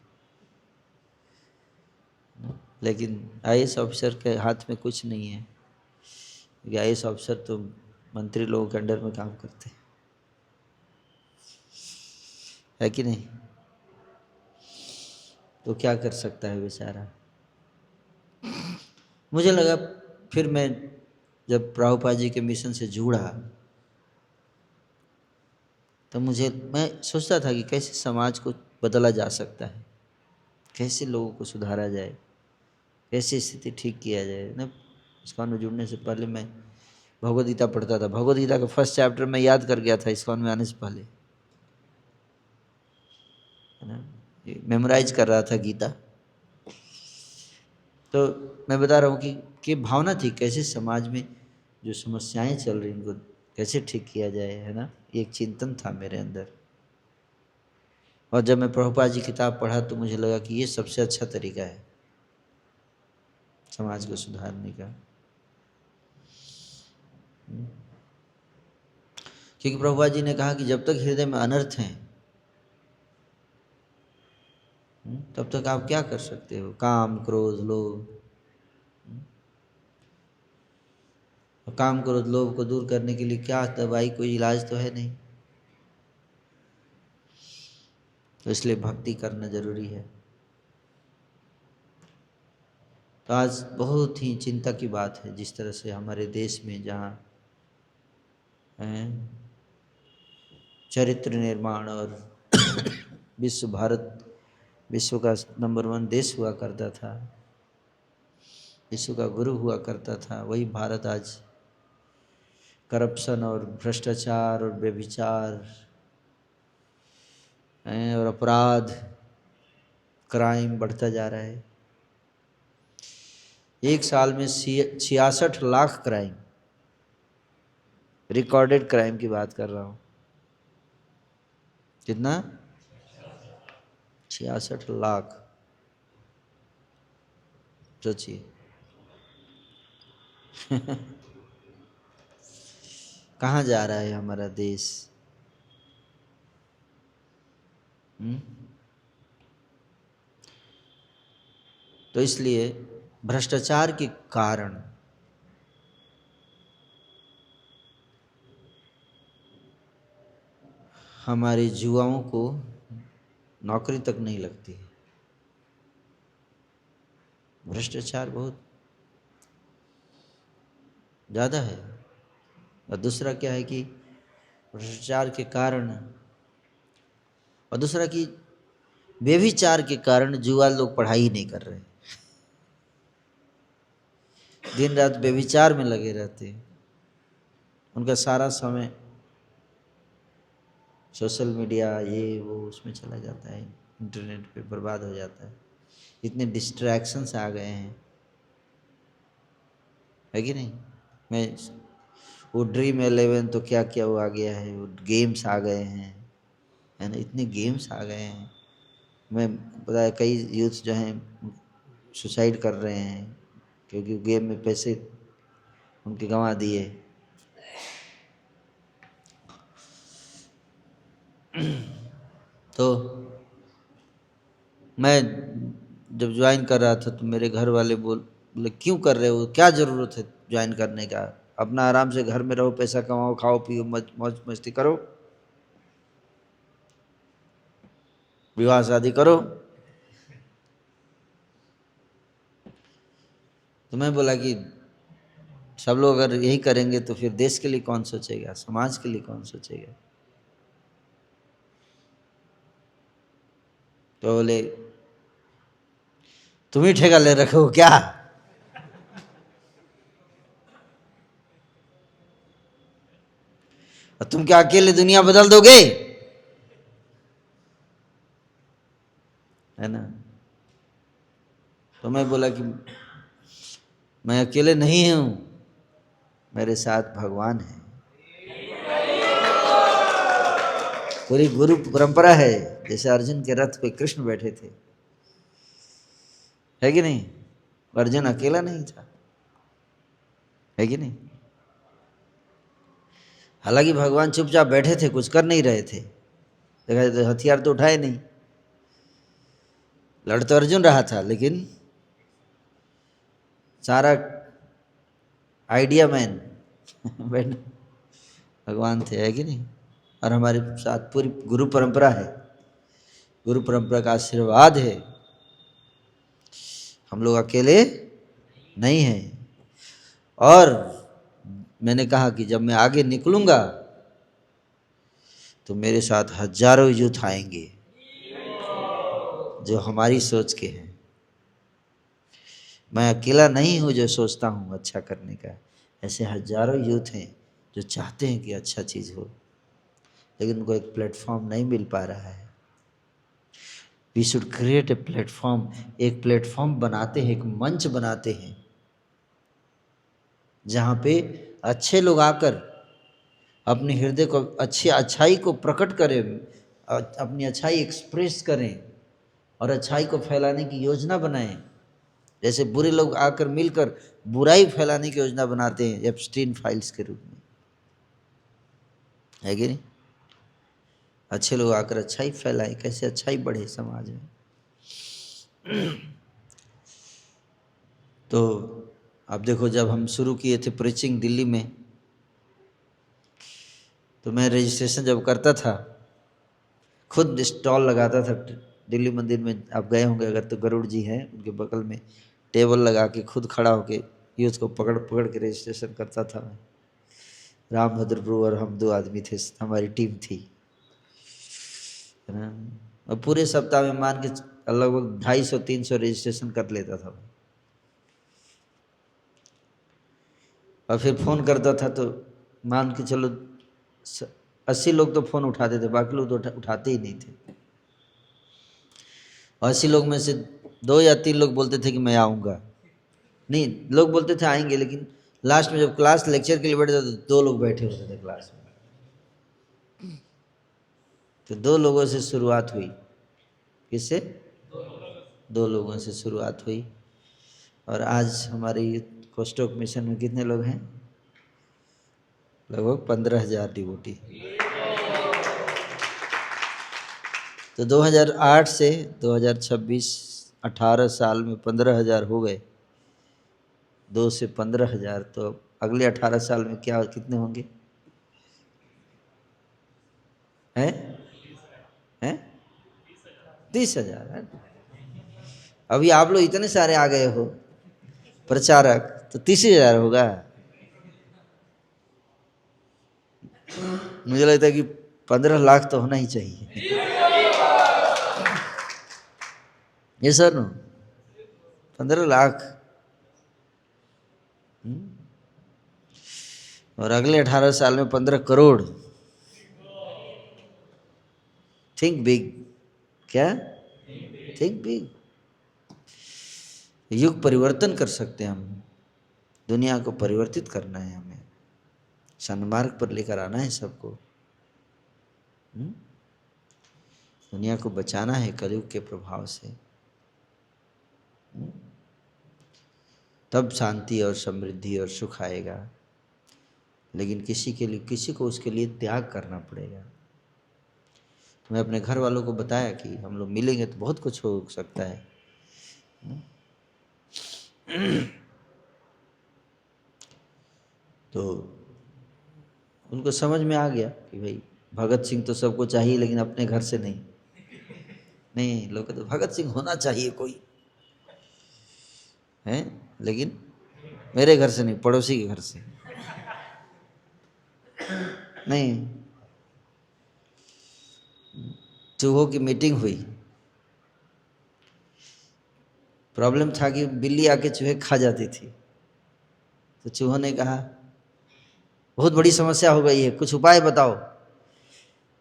लेकिन IAS ऑफिसर के हाथ में कुछ नहीं है, क्योंकि IAS ऑफिसर तो मंत्री लोगों के अंडर में काम करते हैं, है कि नहीं। तो क्या कर सकता है बेचारा। मुझे लगा फिर मैं जब प्रभुपाद जी के मिशन से जुड़ा तो मैं सोचता था कि कैसे समाज को बदला जा सकता है, कैसे लोगों को सुधारा जाए, कैसे स्थिति ठीक किया जाए ना। इस्कॉन में जुड़ने से पहले मैं भगवद गीता पढ़ता था। भगवद गीता का फर्स्ट चैप्टर मैं याद कर गया था इस्कॉन में आने से पहले, है ना, मेमोराइज कर रहा था गीता। तो मैं बता रहा हूँ कि भावना थी कैसे समाज में जो समस्याएं चल रही उनको कैसे ठीक किया जाए, है ना। एक चिंतन था मेरे अंदर। और जब मैं प्रभुपाद जी किताब पढ़ा तो मुझे लगा कि ये सबसे अच्छा तरीका है समाज को सुधारने का। क्योंकि प्रभुपाद जी ने कहा कि जब तक हृदय में अनर्थ हैं तब तक आप क्या कर सकते हो? काम क्रोध लोभ, काम क्रोध लोभ को दूर करने के लिए क्या दवाई, कोई इलाज तो है नहीं। तो इसलिए भक्ति करना जरूरी है। तो आज बहुत ही चिंता की बात है जिस तरह से हमारे देश में जहाँ चरित्र निर्माण और भारत विश्व का नंबर 1 देश हुआ करता था, विश्व का गुरु हुआ करता था, वही भारत आज करप्शन और भ्रष्टाचार और व्यभिचार और अपराध, क्राइम बढ़ता जा रहा है। एक साल में 66 लाख क्राइम, रिकॉर्डेड क्राइम की बात कर रहा हूँ। कितना? 66 लाख। सोचिए। कहाँ जा रहा है हमारा देश? तो इसलिए भ्रष्टाचार के कारण हमारे युवाओं को नौकरी तक नहीं लगती है। भ्रष्टाचार बहुत ज़्यादा है। और दूसरा क्या है कि भ्रष्टाचार के कारण, और दूसरा कि व्यभिचार के कारण युवा लोग पढ़ाई नहीं कर रहे, दिन रात व्यभिचार में लगे रहते हैं। उनका सारा समय सोशल मीडिया ये वो उसमें चला जाता है, इंटरनेट पे बर्बाद हो जाता है। इतने डिस्ट्रैक्शंस आ गए हैं, है कि नहीं? मैं वो ड्रीम 11 तो क्या क्या वो आ गया है, वो गेम्स आ गए हैं, है ना? इतने गेम्स आ गए हैं। मैं पता है कई यूथ जो हैं सुसाइड कर रहे हैं क्योंकि गेम में पैसे उनके गंवा दिए। तो मैं जब ज्वाइन कर रहा था तो मेरे घर वाले बोले क्यों कर रहे हो, क्या ज़रूरत है ज्वाइन करने का, अपना आराम से घर में रहो, पैसा कमाओ, खाओ पियो, मौज मस्ती करो, विवाह शादी करो। तो मैं बोला कि सब लोग अगर यही करेंगे तो फिर देश के लिए कौन सोचेगा, समाज के लिए कौन सोचेगा? तो बोले तुम ही ठेका ले रखे हो क्या? और तुम क्या अकेले दुनिया बदल दोगे? है ना? तो मैं बोला कि मैं अकेले नहीं हूं, मेरे साथ भगवान है। पूरी गुरु परंपरा है, जैसे अर्जुन के रथ पे कृष्ण बैठे थे, है कि नहीं? अर्जुन अकेला नहीं था, है कि नहीं? हालांकि भगवान चुपचाप बैठे थे, कुछ कर नहीं रहे थे, देखा तो हथियार तो उठाए नहीं, लड़ तो अर्जुन रहा था, लेकिन सारा आइडिया मैन भगवान थे, है कि नहीं? और हमारे साथ पूरी गुरु परंपरा है, गुरु परंपरा का आशीर्वाद है, हम लोग अकेले नहीं हैं। और मैंने कहा कि जब मैं आगे निकलूंगा तो मेरे साथ हजारों यूथ आएंगे जो हमारी सोच के हैं। मैं अकेला नहीं हूँ जो सोचता हूँ अच्छा करने का, ऐसे हजारों यूथ हैं जो चाहते हैं कि अच्छा चीज़ हो, लेकिन उनको एक प्लेटफॉर्म नहीं मिल पा रहा है। We should create a platform, एक प्लेटफॉर्म बनाते हैं, एक मंच बनाते हैं जहाँ पे अच्छे लोग आकर अपने हृदय को अच्छाई को प्रकट करें, अपनी अच्छाई एक्सप्रेस करें और अच्छाई को फैलाने की योजना बनाएं। जैसे बुरे लोग आकर मिलकर बुराई फैलाने की योजना बनाते हैं एप्स्टीन फाइल्स के रूप में, है कि नहीं? अच्छे लोग आकर अच्छाई फैलाए, कैसे अच्छाई बढ़े समाज में। तो अब देखो, जब हम शुरू किए थे प्रीचिंग दिल्ली में, तो मैं रजिस्ट्रेशन जब करता था, खुद स्टॉल लगाता था दिल्ली मंदिर में। आप गए होंगे अगर, तो गरुड़ जी हैं, उनके बगल में टेबल लगा के खुद खड़ा होके यूथ को पकड़ पकड़ के रजिस्ट्रेशन करता था मैं। रामभद्र प्रभु और हम 2 आदमी थे, हमारी टीम थी, है ना। और पूरे सप्ताह में मान के लगभग 250-300 रजिस्ट्रेशन कर लेता था। और फिर फ़ोन करता था तो मान के चलो 80 लोग तो फ़ोन उठाते थे, बाकी लोग तो उठाते ही नहीं थे। 80 लोग में से 2 या 3 लोग बोलते थे कि मैं आऊँगा। नहीं, लोग बोलते थे आएंगे, लेकिन लास्ट में जब क्लास लेक्चर के लिए बैठे थे तो 2 लोग बैठे होते थे क्लास में। तो 2 लोगों से शुरुआत हुई। किससे? 2 लोगों से शुरुआत हुई। और आज हमारी कोस्टोक मिशन में कितने लोग हैं? लगभग 15,000 डिवोटी। तो 2008 से 2026 18 साल में 15,000 हो गए। 2 से 15,000, तो अगले 18 साल में क्या कितने होंगे? हैं? हैं? 30,000 है। अभी आप लोग इतने सारे आ गए हो प्रचारक, तो 30,000 होगा। मुझे लगता है कि 15 लाख तो होना ही चाहिए। ये सर नो 15 लाख। और अगले 18 साल में 15 करोड़। Think big. क्या? Think big. युग परिवर्तन कर सकते हैं हम। दुनिया को परिवर्तित करना है हमें, सन्मार्ग पर लेकर आना है सबको। दुनिया को बचाना है कलयुग के प्रभाव से। तब शांति और समृद्धि और सुख आएगा। लेकिन किसी के लिए, किसी को उसके लिए त्याग करना पड़ेगा। मैं अपने घर वालों को बताया कि हम लोग मिलेंगे तो बहुत कुछ हो सकता है। तो उनको समझ में आ गया कि भाई भगत सिंह तो सबको चाहिए, लेकिन अपने घर से नहीं। नहीं, लोग तो भगत सिंह होना चाहिए कोई है, लेकिन मेरे घर से नहीं, पड़ोसी के घर से नहीं। चूहों की मीटिंग हुई। प्रॉब्लम था कि बिल्ली आके चूहे खा जाती थी। तो चूहों ने कहा बहुत बड़ी समस्या हो गई है, कुछ उपाय बताओ।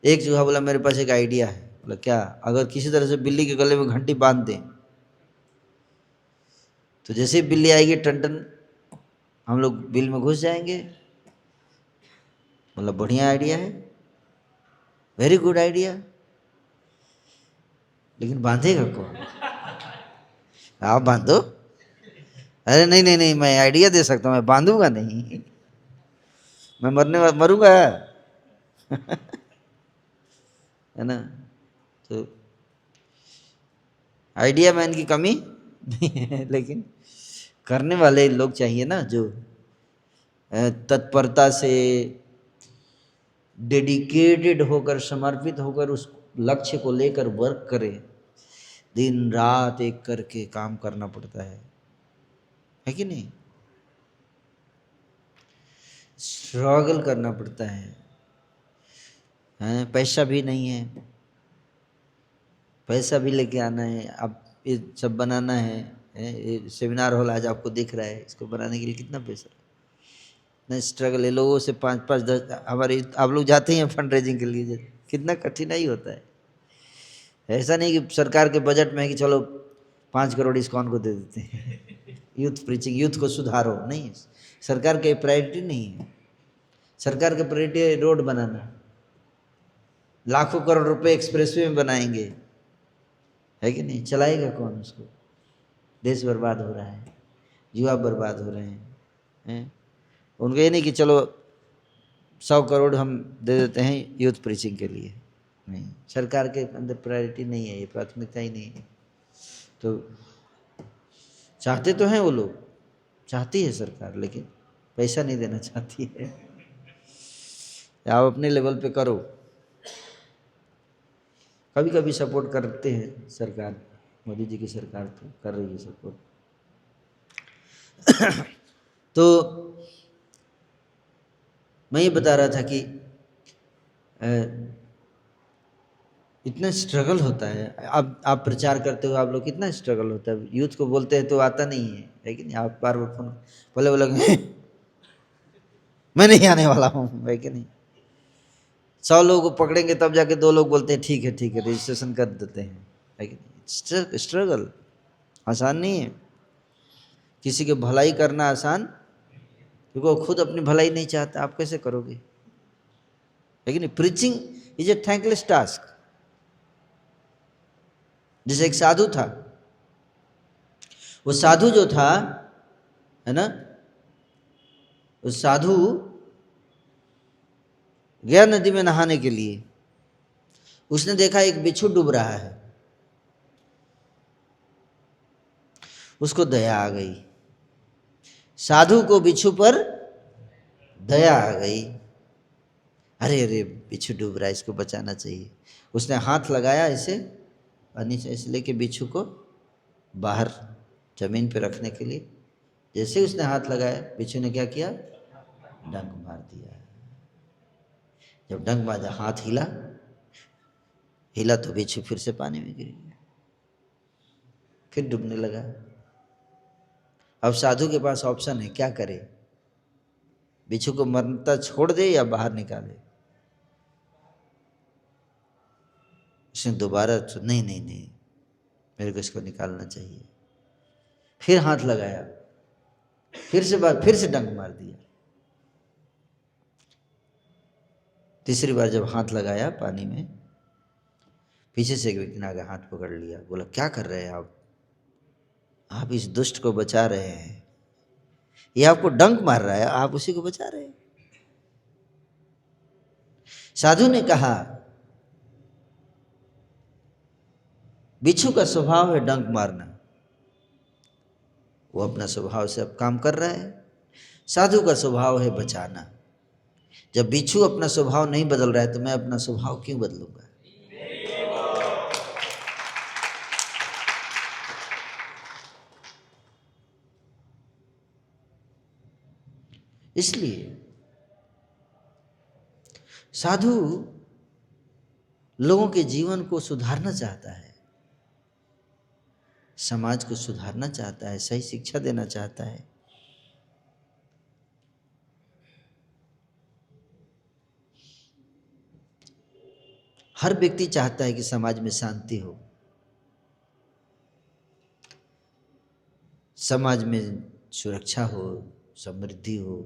एक चूहा बोला मेरे पास एक आइडिया है। बोला क्या? अगर किसी तरह से बिल्ली के गले में घंटी बांध दें, तो जैसे ही बिल्ली आएगी टन टन, हम लोग बिल में घुस जाएंगे। बोला बढ़िया आइडिया है, वेरी गुड आइडिया, लेकिन बांधेगा कौन? आप बांधो। अरे नहीं नहीं नहीं, मैं आइडिया दे सकता हूँ, मैं बांधूंगा नहीं, मैं मरूंगा। है ना। तो आइडिया मैन की कमी नहीं है, लेकिन करने वाले लोग चाहिए ना, जो तत्परता से डेडिकेटेड होकर, समर्पित होकर उस लक्ष्य को लेकर वर्क करे। दिन रात एक करके काम करना पड़ता है कि नहीं? स्ट्रगल करना पड़ता है। पैसा भी नहीं है, पैसा भी लेके आना है। अब ये सब बनाना है, ये सेमिनार हॉल आज आपको दिख रहा है, इसको बनाने के लिए कितना पैसा नहीं, स्ट्रगल है। लोगों से 5-5-10, हमारे आप लोग जाते हैं फंड रेजिंग के लिए, कितना कठिनाई होता है। ऐसा नहीं कि सरकार के बजट में है कि चलो 5 करोड़ इस्कॉन को दे देते हैं। यूथ प्रीचिंग, यूथ को सुधारो, नहीं, सरकार की प्रायोरिटी नहीं है। सरकार का प्रायोरिटी है रोड बनाना। लाखों करोड़ रुपए एक्सप्रेसवे में बनाएंगे, है कि नहीं? चलाएगा कौन उसको? देश बर्बाद हो रहा है, युवा बर्बाद हो रहे हैं। उनको ये नहीं कि चलो 100 करोड़ हम दे देते हैं यूथ प्रीचिंग के लिए। नहीं, सरकार के अंदर प्रायोरिटी नहीं है, ये प्राथमिकता ही नहीं है। तो चाहते तो हैं वो लोग, चाहती है सरकार, लेकिन पैसा नहीं देना चाहती है। आप अपने लेवल पे करो। कभी कभी सपोर्ट करते हैं सरकार, मोदी जी की सरकार तो कर रही है सपोर्ट। तो मैं ये बता रहा था कि इतना स्ट्रगल होता है। अब आप प्रचार करते हो, आप लोग कितना स्ट्रगल होता है। यूथ को बोलते हैं तो आता नहीं है कि नहीं। आप बार बार फोन बोले बोले मैं नहीं आने वाला हूँ, है कि नहीं। 100 लोगों को पकड़ेंगे तब जाके 2 लोग बोलते हैं ठीक है रजिस्ट्रेशन कर देते हैं, है कि नहीं। स्ट्रगल आसान नहीं है। किसी की भलाई करना आसान, क्योंकि वो खुद अपनी भलाई नहीं चाहता, आप कैसे करोगे, है कि नहीं। Preaching is a thankless task. जैसे एक साधु था, वो साधु जो था, है ना, उस साधु गया नदी में नहाने के लिए। उसने देखा एक बिच्छू डूब रहा है, उसको दया आ गई। साधु को बिच्छू पर दया आ गई। अरे अरे बिच्छू डूब रहा है, इसको बचाना चाहिए। उसने हाथ लगाया ऐसे पानी से ऐसे लेके बिच्छू को बाहर जमीन पे रखने के लिए। जैसे उसने हाथ लगाया, बिच्छू ने क्या किया, डंक मार दिया। जब डंक मारा, हाथ हिला हिला तो बिच्छू फिर से पानी में गिर गया, फिर डूबने लगा। अब साधु के पास ऑप्शन है, क्या करे, बिच्छू को मरता छोड़ दे या बाहर निकाले। उसने दोबारा नहीं नहीं नहीं, मेरे को इसको निकालना चाहिए। फिर हाथ लगाया, फिर से डंक मार दिया। तीसरी बार जब हाथ लगाया पानी में, पीछे से एक व्यक्ति ने आगे हाथ पकड़ लिया। बोला क्या कर रहे हैं आप इस दुष्ट को बचा रहे हैं, ये आपको डंक मार रहा है, आप उसी को बचा रहे हैं। साधु ने कहा बिच्छू का स्वभाव है डंक मारना, वो अपना स्वभाव से अब काम कर रहा है। साधु का स्वभाव है बचाना। जब बिच्छू अपना स्वभाव नहीं बदल रहा है तो मैं अपना स्वभाव क्यों बदलूंगा। इसलिए साधु लोगों के जीवन को सुधारना चाहता है, समाज को सुधारना चाहता है, सही शिक्षा देना चाहता है। हर व्यक्ति चाहता है कि समाज में शांति हो, समाज में सुरक्षा हो, समृद्धि हो,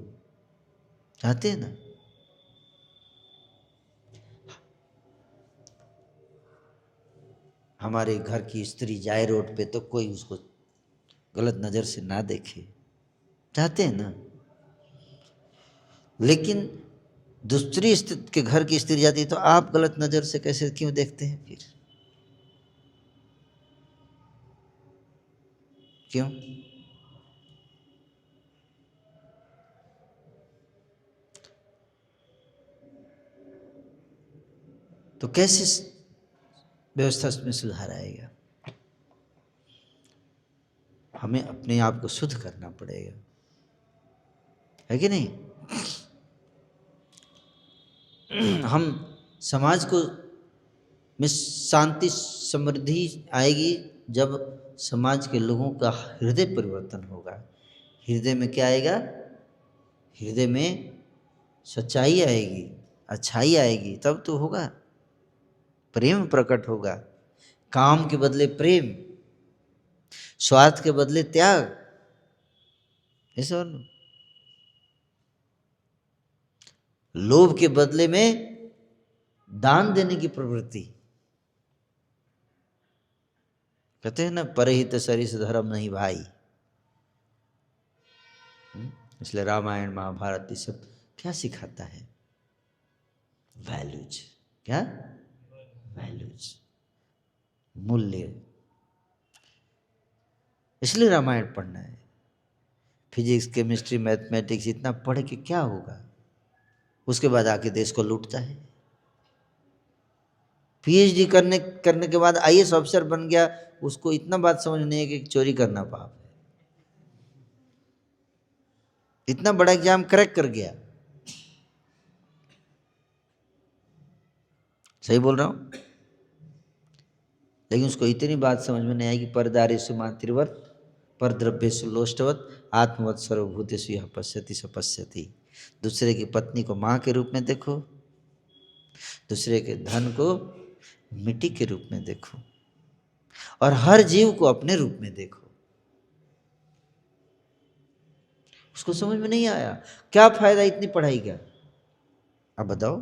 चाहते हैं ना। हमारे घर की स्त्री जाए रोड पे तो कोई उसको गलत नज़र से ना देखे, चाहते हैं ना। लेकिन दूसरी के घर की स्त्री जाती है तो आप गलत नज़र से कैसे क्यों देखते हैं फिर, क्यों। तो कैसे व्यवस्था में सुधार आएगा। हमें अपने आप को शुद्ध करना पड़ेगा, है कि नहीं। हम समाज को में शांति समृद्धि आएगी जब समाज के लोगों का हृदय परिवर्तन होगा। हृदय में क्या आएगा, हृदय में सच्चाई आएगी, अच्छाई आएगी, तब तो होगा। प्रेम प्रकट होगा, काम के बदले प्रेम, स्वार्थ के बदले त्याग, ऐसा और लोभ के बदले में दान देने की प्रवृत्ति। कहते हैं ना, परहित सरिस धर्म नहीं भाई। इसलिए रामायण महाभारत ये सब क्या सिखाता है, वैल्यूज। क्या? वैल्यूज, मूल्य। इसलिए रामायण पढ़ना है। फिजिक्स, केमिस्ट्री, मैथमेटिक्स इतना पढ़ के क्या होगा? उसके बाद आके देश को लूटता है। पीएचडी करने करने के बाद आईएएस ऑफिसर बन गया, उसको इतना बात समझ नहीं है कि चोरी करना पाप है। इतना बड़ा एग्जाम क्रैक कर गया। सही बोल रहा हूं? लेकिन उसको इतनी बात समझ में नहीं आई कि परदारेषु मातृवत परद्रव्येषु लोष्टवत आत्मवत सर्वभूतेषु यः पश्यति स पश्यति। दूसरे की पत्नी को माँ के रूप में देखो, दूसरे के धन को मिट्टी के रूप में देखो, और हर जीव को अपने रूप में देखो। उसको समझ में नहीं आया। क्या फायदा इतनी पढ़ाई का? अब बताओ,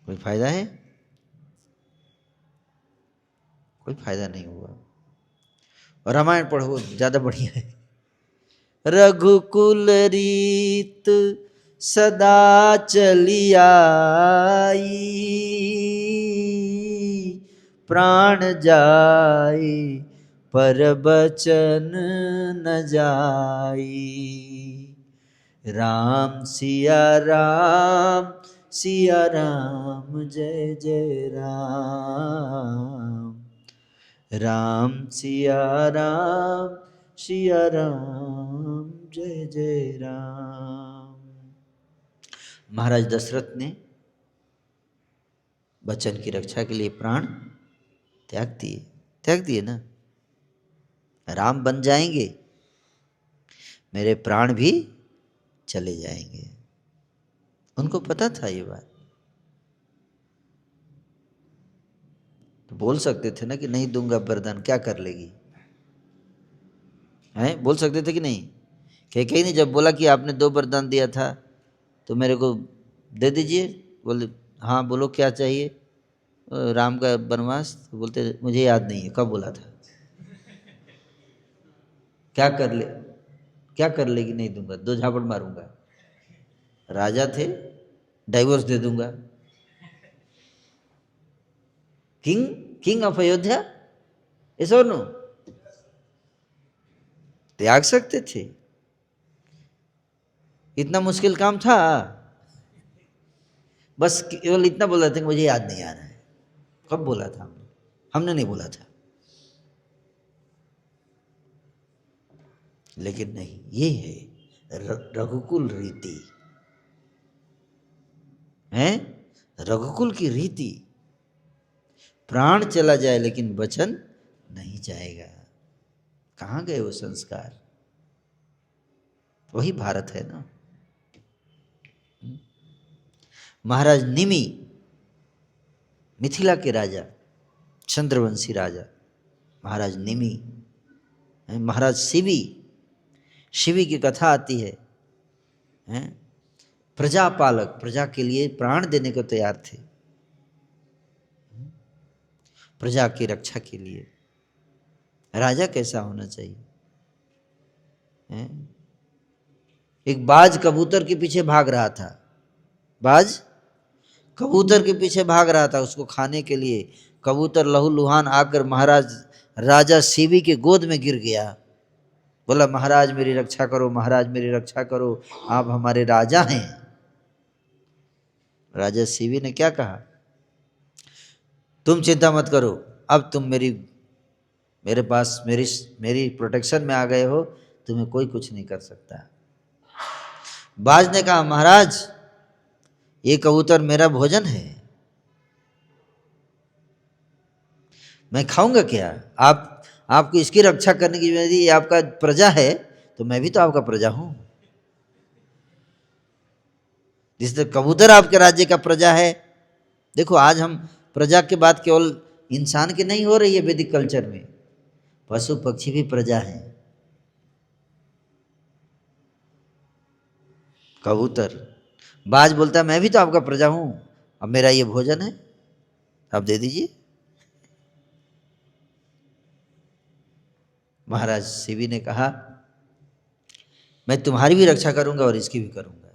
कोई फायदा है? कोई फायदा नहीं हुआ। और रामायण पढ़ो, ज्यादा बढ़िया है। रघुकुल रीत सदा चली आई, प्राण जाए पर बचन न जाई। राम सिया राम, सिया राम जय जय राम। राम सिया राम, सिया राम जय जय राम। महाराज दशरथ ने वचन की रक्षा के लिए प्राण त्याग दिए ना। राम बन जाएंगे, मेरे प्राण भी चले जाएंगे। उनको पता था ये बात, तो बोल सकते थे ना कि नहीं दूंगा वरदान, क्या कर लेगी? हैं? बोल सकते थे कि नहीं? कैकेयी ने जब बोला कि आपने 2 वरदान दिया था तो मेरे को दे दीजिए, बोले हाँ बोलो क्या चाहिए? राम का वनवास। तो बोलते मुझे याद नहीं है कब बोला था। क्या कर लेगी? नहीं दूंगा, 2 झापड़ मारूंगा। राजा थे, डाइवोर्स दे दूंगा। किंग ऑफ अयोध्या, इस और नो त्याग सकते थे। इतना मुश्किल काम था? बस केवल इतना बोला था कि मुझे याद नहीं आ रहा है कब बोला था। हमने नहीं बोला था। लेकिन नहीं, ये है रघुकुल रीति, है रघुकुल की रीति। प्राण चला जाए लेकिन वचन नहीं जाएगा। कहाँ गए वो संस्कार? वही भारत है ना। महाराज निमि, मिथिला के राजा, चंद्रवंशी राजा महाराज निमि, महाराज शिवी की कथा आती है, हैं? प्रजापालक, प्रजा के लिए प्राण देने को तैयार थे, प्रजा की रक्षा के लिए। राजा कैसा होना चाहिए? हैं? एक बाज कबूतर के पीछे भाग रहा था। बाज कबूतर के पीछे भाग रहा था उसको खाने के लिए। कबूतर लहूलुहान आकर महाराज राजा शिवी के गोद में गिर गया। बोला महाराज मेरी रक्षा करो, महाराज मेरी रक्षा करो, आप हमारे राजा हैं। राजा शिवी ने क्या कहा? तुम चिंता मत करो, अब तुम मेरे पास मेरी प्रोटेक्शन में आ गए हो, तुम्हें कोई कुछ नहीं कर सकता। बाज ने कहा महाराज ये कबूतर मेरा भोजन है, मैं खाऊंगा क्या? आपको इसकी रक्षा करने की जिम्मेदारी, ये आपका प्रजा है तो मैं भी तो आपका प्रजा हूं। जिस तरह कबूतर आपके राज्य का प्रजा है। देखो आज हम प्रजा की बात केवल इंसान की नहीं हो रही है, वैदिक कल्चर में पशु पक्षी भी प्रजा है। कबूतर, बाज बोलता है मैं भी तो आपका प्रजा हूं, अब मेरा ये भोजन है, आप दे दीजिए। महाराज शिवी ने कहा मैं तुम्हारी भी रक्षा करूंगा और इसकी भी करूंगा।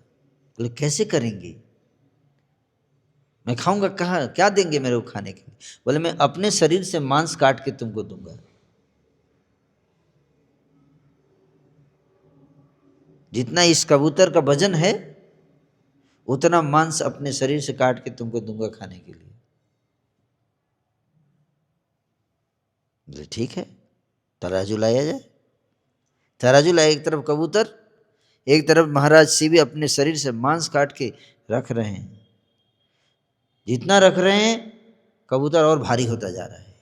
बोले कैसे करेंगे, मैं खाऊंगा कहाँ, क्या देंगे मेरे को खाने के लिए? बोले मैं अपने शरीर से मांस काट के तुमको दूंगा। जितना इस कबूतर का वजन है उतना मांस अपने शरीर से काट के तुमको दूंगा खाने के लिए। बोले ठीक है, तराजू लाया जाए। तराजू लाया, एक तरफ कबूतर, एक तरफ महाराज शिव अपने शरीर से मांस काट के रख रहे हैं। जितना रख रहे हैं कबूतर और भारी होता जा रहा है,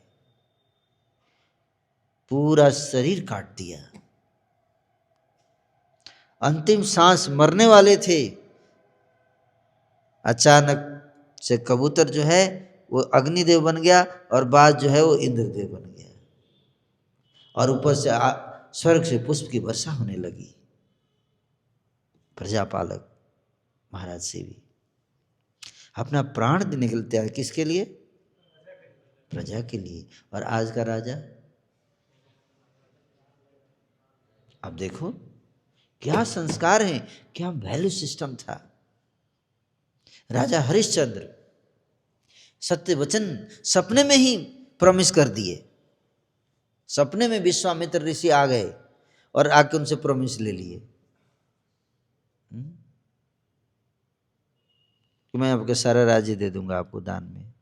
पूरा शरीर काट दिया। अंतिम सांस मरने वाले थे, अचानक से कबूतर जो है वो अग्निदेव बन गया और बाद जो है वो इंद्रदेव बन गया, और ऊपर से स्वर्ग से पुष्प की वर्षा होने लगी। प्रजापालक महाराज शिवी अपना प्राण देने के लिए तैयार, किसके लिए? प्रजा के लिए। और आज का राजा, अब देखो क्या संस्कार है, क्या वैल्यू सिस्टम था। राजा हरिश्चंद्र सत्य वचन सपने में ही प्रॉमिस कर दिए। सपने में विश्वामित्र ऋषि आ गए और आके उनसे प्रॉमिस ले लिए कि मैं आपका सारा राज्य दे दूंगा आपको दान में।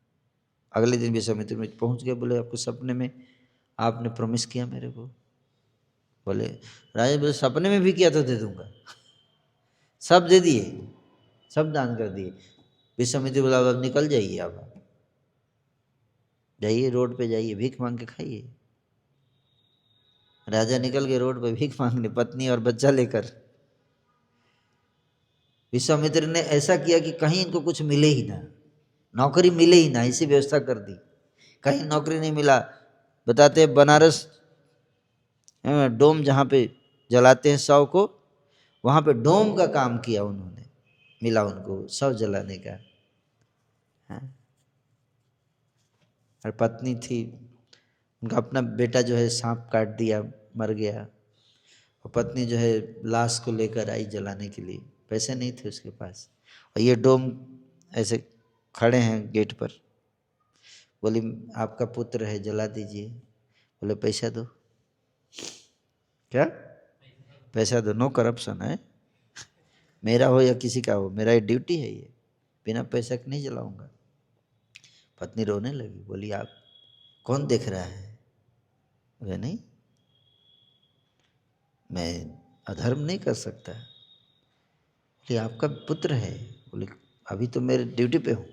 अगले दिन विश्वामित्र में पहुंच गए, बोले आपको सपने में आपने प्रॉमिस किया मेरे को। बोले राजा, बोले सपने में भी किया तो दे दूंगा। सब दे दिए, सब दान कर दिए। विश्वामित्र बोला अब निकल जाइए, आप जाइए रोड पे जाइए, भीख मांग के खाइए। राजा निकल गए रोड पे भीख मांगने, पत्नी और बच्चा लेकर। विश्वामित्र ने ऐसा किया कि कहीं इनको कुछ मिले ही ना, नौकरी मिले ही ना, ऐसी व्यवस्था कर दी। कहीं नौकरी नहीं मिला। बताते हैं बनारस डोम जहाँ पे जलाते हैं शव को, वहाँ पे डोम का काम किया उन्होंने, मिला उनको शव जलाने का। हाँ? और पत्नी थी, उनका अपना बेटा जो है सांप काट दिया, मर गया। और पत्नी जो है लाश को लेकर आई जलाने के लिए, पैसे नहीं थे उसके पास। और ये डोम ऐसे खड़े हैं गेट पर। बोली आपका पुत्र है, जला दीजिए। बोले पैसा दो। क्या पैसा दो? नो करप्शन है, मेरा हो या किसी का हो, मेरा ये ड्यूटी है, ये बिना पैसा के नहीं जलाऊंगा। पत्नी रोने लगी, बोली आप कौन देख रहा है? बोले नहीं, मैं अधर्म नहीं कर सकता। बोले आपका पुत्र है। बोले अभी तो मेरे ड्यूटी पे हूँ।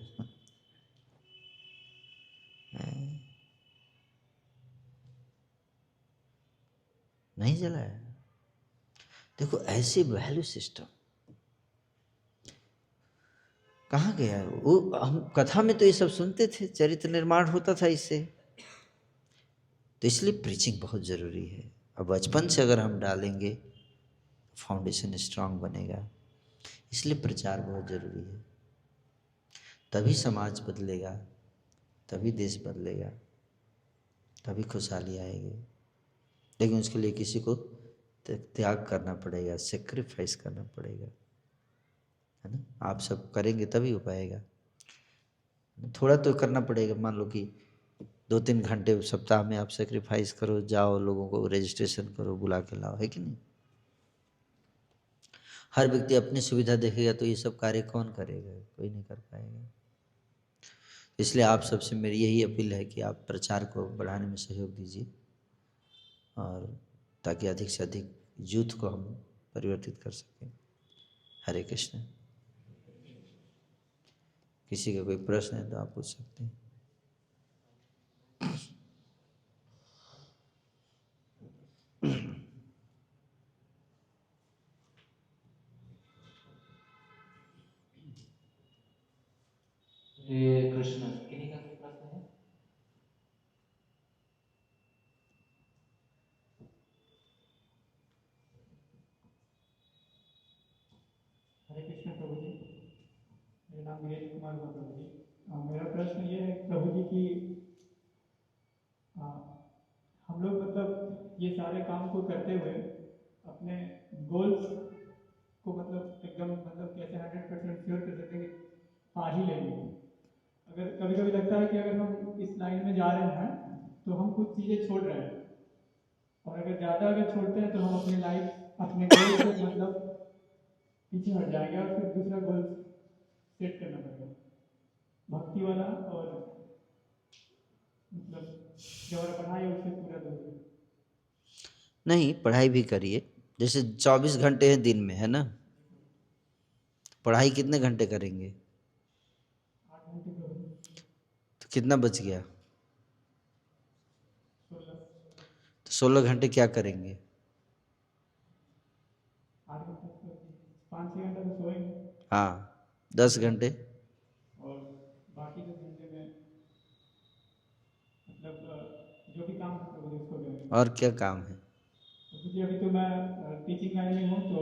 नहीं जलाया। देखो ऐसी वैल्यू सिस्टम कहाँ गया वो? हम कथा में तो ये सब सुनते थे, चरित्र निर्माण होता था इससे। तो इसलिए प्रीचिंग बहुत ज़रूरी है। और बचपन से अगर हम डालेंगे फाउंडेशन स्ट्रांग बनेगा। इसलिए प्रचार बहुत ज़रूरी है, तभी समाज बदलेगा, तभी देश बदलेगा, तभी खुशहाली आएगी। लेकिन उसके लिए किसी को त्याग करना पड़ेगा, सेक्रीफाइस करना पड़ेगा, है ना? आप सब करेंगे तभी हो पाएगा। थोड़ा तो करना पड़ेगा। मान लो कि 2-3 घंटे सप्ताह में आप सेक्रीफाइस करो, जाओ लोगों को रजिस्ट्रेशन करो, बुला के लाओ, है कि नहीं? हर व्यक्ति अपनी सुविधा देखेगा तो ये सब कार्य कौन करेगा? कोई नहीं कर पाएगा। इसलिए आप सबसे मेरी यही अपील है कि आप प्रचार को बढ़ाने में सहयोग दीजिए, और ताकि अधिक से अधिक यूथ को हम परिवर्तित कर सकें। हरे कृष्ण। किसी का कोई प्रश्न है तो आप पूछ सकते हैं। हरे कृष्ण। किन्हीं का कोई प्रश्न है? हरे कृष्ण प्रभु जी। मेरा नाम वीरेश कुमार हुआ प्रभु जी। मेरा प्रश्न ये है प्रभु जी कि आ, हम लोग मतलब ये सारे काम को करते हुए अपने गोल्स उसको मतलब एकदम मतलब कैसे 100% श्योर कर सकते हैं कि पा ही लेंगे। अगर कभी कभी लगता है कि अगर हम इस लाइन में जा रहे हैं तो हम कुछ चीज़ें छोड़ रहे हैं, और अगर ज़्यादा अगर छोड़ते हैं तो हम अपने लाइफ अपने गोल से मतलब पीछे हट जाएंगे और फिर दूसरा गोल सेट करना पड़ेगा भक्ति वाला, और मतलब जो हमारा पढ़ाई है उससे पूरा दूर। नहीं, पढ़ाई भी करिए। जैसे 24 घंटे हैं दिन में, है ना? पढ़ाई कितने घंटे करेंगे? 8 घंटे का तो कितना बच गया? 16। तो 16 घंटे क्या करेंगे? 8 घंटे 5-6 घंटा तो सोएंगे, हाँ, 10 घंटे। और बाकी 10 घंटे में मतलब जो भी काम है तो उसको करेंगे। और क्या काम है? तो क्योंकि अभी तो मैं टीचिंग लाइन में हूँ, तो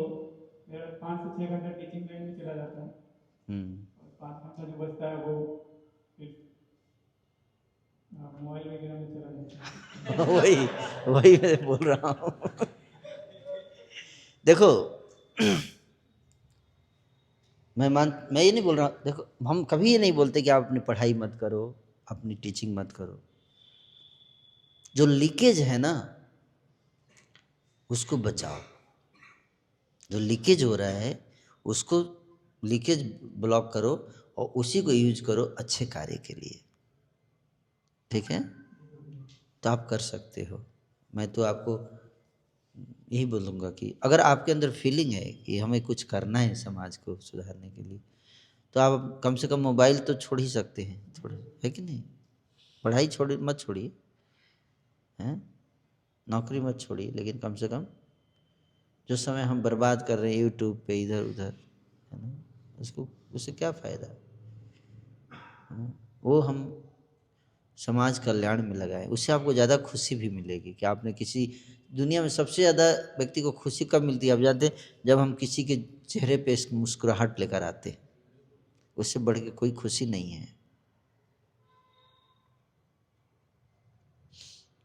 मेरा 5 से 6 घंटा टीचिंग लाइन में चला जाता है, और 5 घंटा जो बचता है वो फिर मोबाइल वगैरह में चला जाता है। वही वही मैं बोल रहा हूँ। देखो, मैं ये नहीं बोल रहा हूँ, देखो हम कभी ये नहीं बोलते कि आप अपनी पढ़ाई मत करो, अपनी टीचिंग मत करो। जो लीकेज है ना उसको बचाओ। जो लीकेज हो रहा है उसको लीकेज ब्लॉक करो और उसी को यूज करो अच्छे कार्य के लिए। ठीक है? तो आप कर सकते हो। मैं तो आपको यही बोलूँगा कि अगर आपके अंदर फीलिंग है कि हमें कुछ करना है समाज को सुधारने के लिए, तो आप कम से कम मोबाइल तो छोड़ ही सकते हैं थोड़ा, है कि नहीं? पढ़ाई छोड़ मत छोड़िए, हैं? नौकरी मत छोड़िए, लेकिन कम से कम जो समय हम बर्बाद कर रहे हैं यूट्यूब पे इधर उधर, है ना, उसको उससे क्या फ़ायदा, है ना? वो हम समाज कल्याण में लगाएं, उससे आपको ज़्यादा खुशी भी मिलेगी कि आपने किसी दुनिया में सबसे ज़्यादा व्यक्ति को खुशी कब मिलती है आप जानते हैं? जब हम किसी के चेहरे पे मुस्कुराहट लेकर आते हैं। उससे बढ़ के कोई खुशी नहीं है।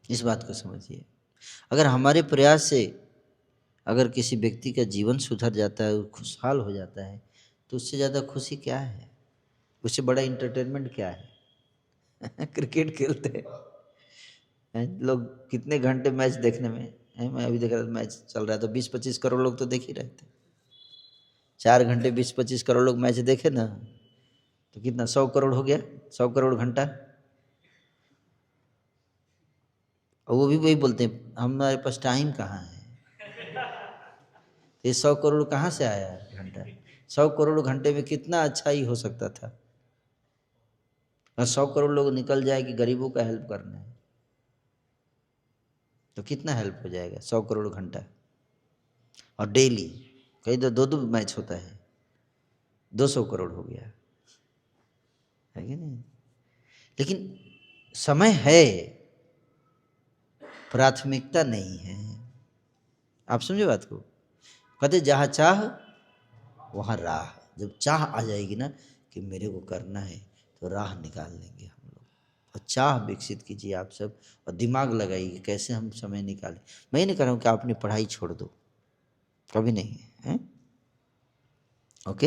इस बात को समझिए। अगर हमारे प्रयास से अगर किसी व्यक्ति का जीवन सुधर जाता है, वो खुशहाल हो जाता है, तो उससे ज़्यादा खुशी क्या है? उससे बड़ा इंटरटेनमेंट क्या है? क्रिकेट खेलते हैं लोग कितने घंटे मैच देखने में हैं। मैं अभी देख रहा था मैच चल रहा है तो 20-25 करोड़ लोग तो देख ही रहे थे। 4 घंटे 20-25 करोड़ लोग मैच देखे ना, तो कितना 100 करोड़ हो गया, 100 करोड़ घंटा। और वो भी वही बोलते हैं हमारे पास टाइम कहाँ है। ये 100 करोड़ कहाँ से आया घंटा? 100 करोड़ घंटे में कितना अच्छा ही हो सकता था। और 100 करोड़ लोग निकल जाए कि गरीबों का हेल्प करना है, तो कितना हेल्प हो जाएगा 100 करोड़ घंटा। और डेली कहीं तो 2-2 मैच होता है, 200 करोड़ हो गया, है कि नहीं? लेकिन समय है, प्राथमिकता नहीं है। आप समझे बात को? कहते जहाँ चाह वहाँ राह। जब चाह आ जाएगी ना कि मेरे को करना है, तो राह निकाल लेंगे हम लोग। और चाह विकसित कीजिए आप सब, और दिमाग लगाइए कैसे हम समय निकालें। मैं ये नहीं कह रहा हूँ कि आप अपनी पढ़ाई छोड़ दो, कभी नहीं है, ओके?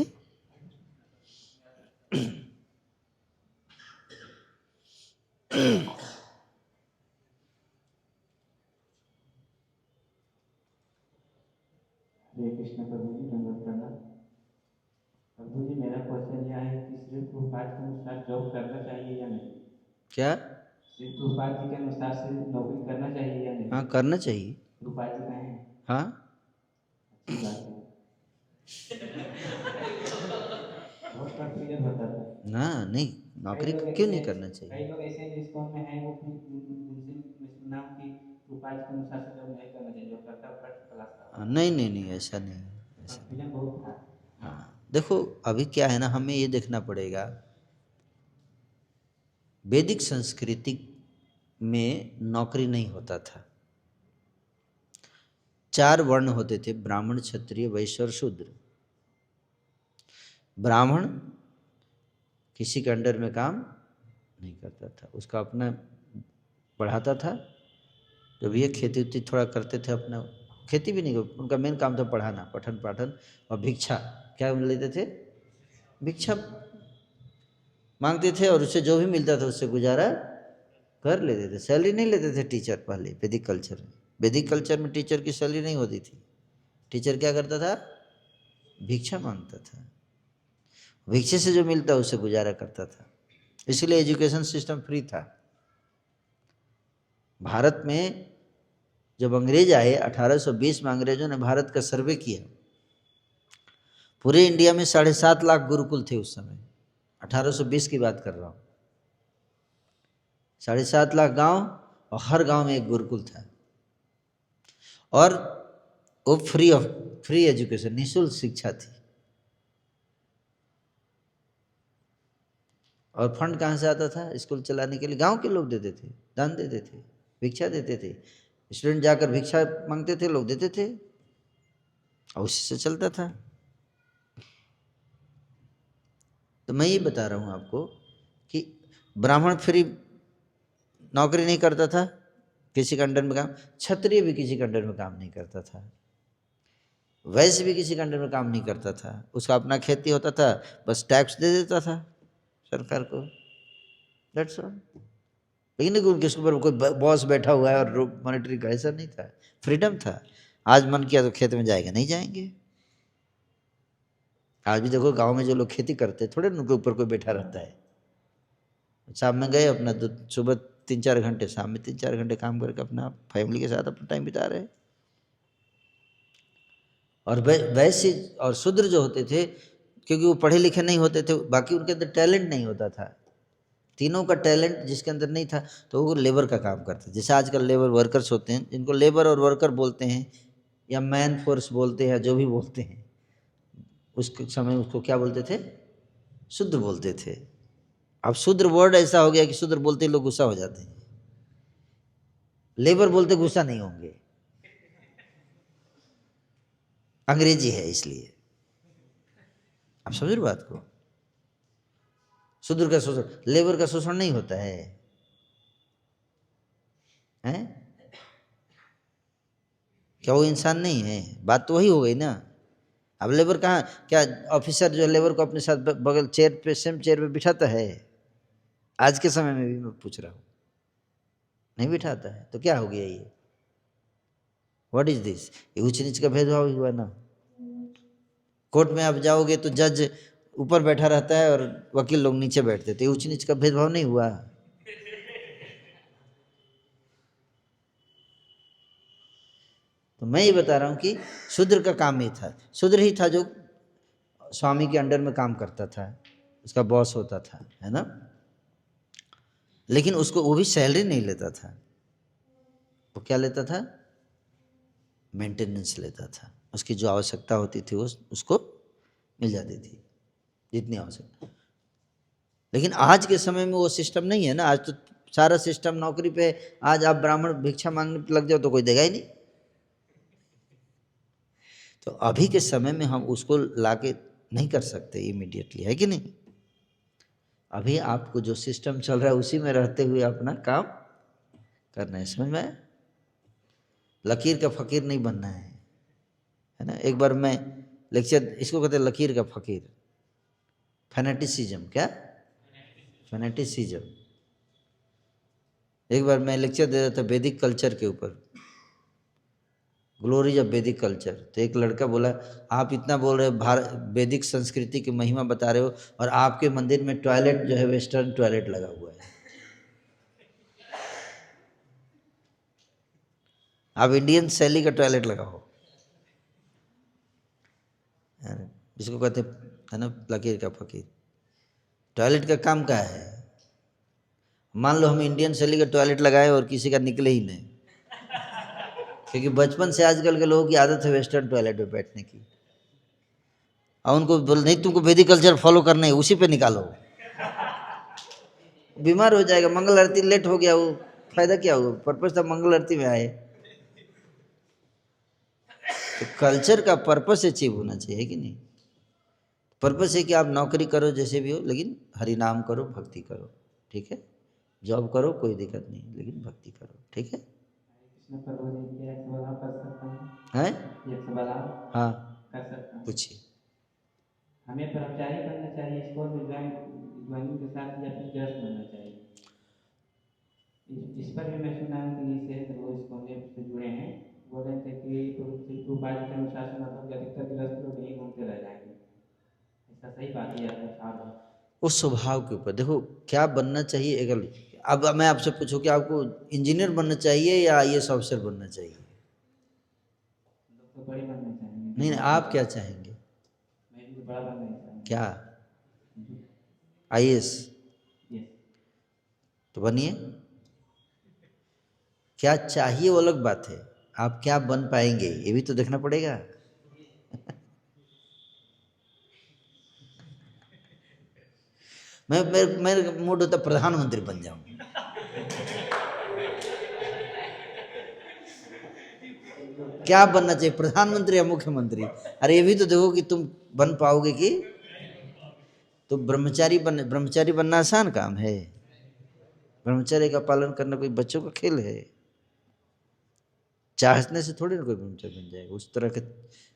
हरे कृष्ण प्रभु जी, दंडवत प्रणाम। प्रभु जी, मेरा क्वेश्चन यह है कि श्री प्रभुपाद के अनुसार जॉब करना चाहिए या नहीं? क्या? श्री प्रभुपाद जी के अनुसार से नौकरी करना चाहिए या नहीं? हाँ, करना चाहिए। प्रभुपाद जी कहें? हाँ, अच्छी बात है। बहुत कंफ्यूजन होता था। ना नहीं, कई नौकरी लोग क्यों ऐसे नहीं करना चाहिए? कई लोग ऐसे जिस कौम में हैं, वो उनसे मैं सुना हूँ कि प्रभुपाद जी के अनुसार से जॉब नहीं करना चाहिए, जो करता है फर्स्ट क्लास का। नहीं नहीं नहीं, ऐसा नहीं, ऐसा नहीं। कंफ्यूजन बहुत था। हाँ, देखो अभी क्या है ना, हमें ये देखना पड़ेगा। वैदिक संस्कृति में नौकरी नहीं होता था। 4 वर्ण होते थे, ब्राह्मण, क्षत्रिय, वैश्य और शूद्र। ब्राह्मण किसी के अंडर में काम नहीं करता था, उसका अपना पढ़ाता था, जो भी ये खेती उती थोड़ा करते थे अपना खेती भी नहीं, उनका मेन काम था पढ़ाना, पठन पाठन और भिक्षा। क्या लेते थे? भिक्षा मांगते थे और उससे जो भी मिलता था उससे गुजारा कर लेते थे। सैलरी नहीं लेते थे टीचर पहले वैदिक कल्चर में। वैदिक कल्चर में टीचर की सैलरी नहीं होती थी। टीचर क्या करता था? भिक्षा मांगता था, भिक्षे से जो मिलता उससे गुजारा करता था। इसलिए एजुकेशन सिस्टम फ्री था। भारत में जब अंग्रेज आए 1820 में, अंग्रेजों ने भारत का सर्वे किया। पूरे इंडिया में 7.5 लाख गुरुकुल थे उस समय, 1820 की बात कर रहा हूँ। 7.5 लाख गांव और हर गांव में एक गुरुकुल था। और वो फ्री एजुकेशन, निःशुल्क शिक्षा थी। और फंड कहाँ से आता था स्कूल चलाने के लिए? गांव के लोग देते थे, दान देते थे, भिक्षा देते थे। स्टूडेंट जाकर भिक्षा मांगते थे, लोग देते थे और उसी से चलता था। तो मैं ये बता रहा हूँ आपको कि ब्राह्मण फ्री नौकरी नहीं करता था किसी के अंडर में काम, क्षत्रिय भी किसी के अंडर में काम नहीं करता था, वैश्य भी किसी के अंडर में काम नहीं करता था। उसका अपना खेती होता था, बस टैक्स दे देता था सरकार को, दैट्स ऑल। लेकिन उनके ऊपर कोई बॉस बैठा हुआ है और मॉनिटरी का, ऐसा नहीं था, फ्रीडम था। आज मन किया तो खेत में जाएगा, नहीं जाएंगे। आज भी देखो गांव में जो लोग खेती करते हैं, थोड़े उनके ऊपर कोई बैठा रहता है। शाम में गए अपना सुबह 3-4 घंटे, शाम में 3-4 घंटे काम करके अपना फैमिली के साथ अपना टाइम बिता रहे। और वैसे और शूद्र जो होते थे, क्योंकि वो पढ़े लिखे नहीं होते थे, बाकी उनके अंदर टैलेंट नहीं होता था। तीनों का टैलेंट जिसके अंदर नहीं था तो वो लेबर का काम करते। जैसे आजकल लेबर वर्कर्स होते हैं, जिनको लेबर और वर्कर बोलते हैं या मैन फोर्स बोलते हैं, जो भी बोलते हैं, उस समय उसको क्या बोलते थे? शूद्र बोलते थे। अब शूद्र वर्ड ऐसा हो गया कि शूद्र बोलते लोग गुस्सा हो जाते हैं, लेबर बोलते गुस्सा नहीं होंगे, अंग्रेजी है इसलिए। आप समझ रहे बात को? शूद्र का शोषण, लेबर का शोषण नहीं होता है, हैं? क्या वो इंसान नहीं है? बात तो वही हो गई ना। अब लेबर कहाँ, क्या ऑफिसर जो लेबर को अपने साथ बगल चेयर पे, सेम चेयर पे बिठाता है? आज के समय में भी मैं पूछ रहा हूँ, नहीं बिठाता है। तो क्या हो गया ये? What is this? ये ऊंच नीच का भेदभाव ही हुआ ना। कोर्ट में आप जाओगे तो जज ऊपर बैठा रहता है और वकील लोग नीचे बैठते थे, ऊंच नीच का भेदभाव नहीं हुआ? तो मैं ये बता रहा हूँ कि शूद्र का काम ही था, शूद्र ही था जो स्वामी के अंडर में काम करता था, उसका बॉस होता था, है ना। लेकिन उसको वो भी सैलरी नहीं लेता था, वो क्या लेता था? मेंटेनेंस लेता था। उसकी जो आवश्यकता होती थी उसको मिल जाती थी, जितनी आवश्यकता। लेकिन आज के समय में वो सिस्टम नहीं है ना। आज तो सारा सिस्टम नौकरी पे। आज आप ब्राह्मण भिक्षा मांगने पे लग जाओ तो कोई देगा ही नहीं। तो अभी के समय में हम उसको लाके नहीं कर सकते इमीडिएटली, है कि नहीं? अभी आपको जो सिस्टम चल रहा है उसी में रहते हुए अपना काम करना है, समझ में आया? लकीर का फकीर नहीं बनना है ना। एक बार मैं लेक्चर, इसको कहते हैं लकीर का फकीर, फैनेटिसिज्म। क्या? फैनेटिसिज्म। एक बार मैं लेक्चर दे रहा था वैदिक कल्चर के ऊपर, ग्लोरीज ऑफ वैदिक कल्चर। तो एक लड़का बोला, आप इतना बोल रहे हो, वैदिक संस्कृति की महिमा बता रहे हो, और आपके मंदिर में टॉयलेट जो है वेस्टर्न टॉयलेट लगा हुआ है, आप इंडियन शैली का टॉयलेट लगाओ। जिसको कहते है ना लकीर का फकीर। टॉयलेट का काम क्या है? मान लो हम इंडियन शैली का टॉयलेट लगाए और किसी का निकले ही नहीं, क्योंकि बचपन से आजकल के लोगों की आदत है वेस्टर्न टॉयलेट में बैठने की, और उनको बोल नहीं तुमको वैदिक कल्चर फॉलो करना है, उसी पे निकालो, बीमार हो जाएगा। मंगल आरती लेट हो गया, वो फायदा क्या हुआ? पर्पस था मंगल आरती में आए। तो कल्चर का पर्पस अचीव होना चाहिए कि नहीं? पर्पस है कि आप नौकरी करो जैसे भी हो, लेकिन हरि नाम करो, भक्ति करो, ठीक है? जॉब करो कोई दिक्कत नहीं, लेकिन भक्ति करो, ठीक है? कृष्ण प्रभु जी, क्या एक सवाल आप कर सकता हूँ? हैं? एक सवाल आप हाँ कर सकता हूँ। पूछिए। हमें कर्मचारी बनना चाहिए इसको ज्वाइनिंग के साथ या फिर जस्ट बनना चाहिए? इस पर भी मैं सुना हूँ कि नीचे वो इस कॉन्सेप्ट से जुड़े हैं, बोल रहे थे कि प्रभुपाद के अनुशासन मतलब कि अधिकतर गृहस्थ लोग यही घूमते रह जाएंगे। ऐसा सही बात है या फिर साफ है? उस स्वभाव के ऊपर देखो क्या बनना चाहिए। अगर अब मैं आपसे पूछूं कि आपको इंजीनियर बनना चाहिए या आईएएस ऑफिसर बनना चाहिए? लोग तो बड़े बनना चाहेंगे। नहीं नहीं, आप क्या चाहेंगे? मैं भी तो बड़ा बनना ही चाहूँगा। क्या? आईएएस? यस। तो बनिए। क्या चाहिए वो अलग बात है, आप क्या बन पाएंगे ये भी तो देखना पड़ेगा। मेरे मूड होता प्रधानमंत्री बन जाऊं। क्या बनना चाहिए, प्रधानमंत्री या मुख्यमंत्री? अरे ये भी तो देखो कि तुम बन पाओगे कि। तो ब्रह्मचारी बनना आसान काम है? ब्रह्मचर्य का पालन करना कोई बच्चों का खेल है? चाहने से थोड़ी ना कोई ब्रह्मचारी बन जाएगा, उस तरह का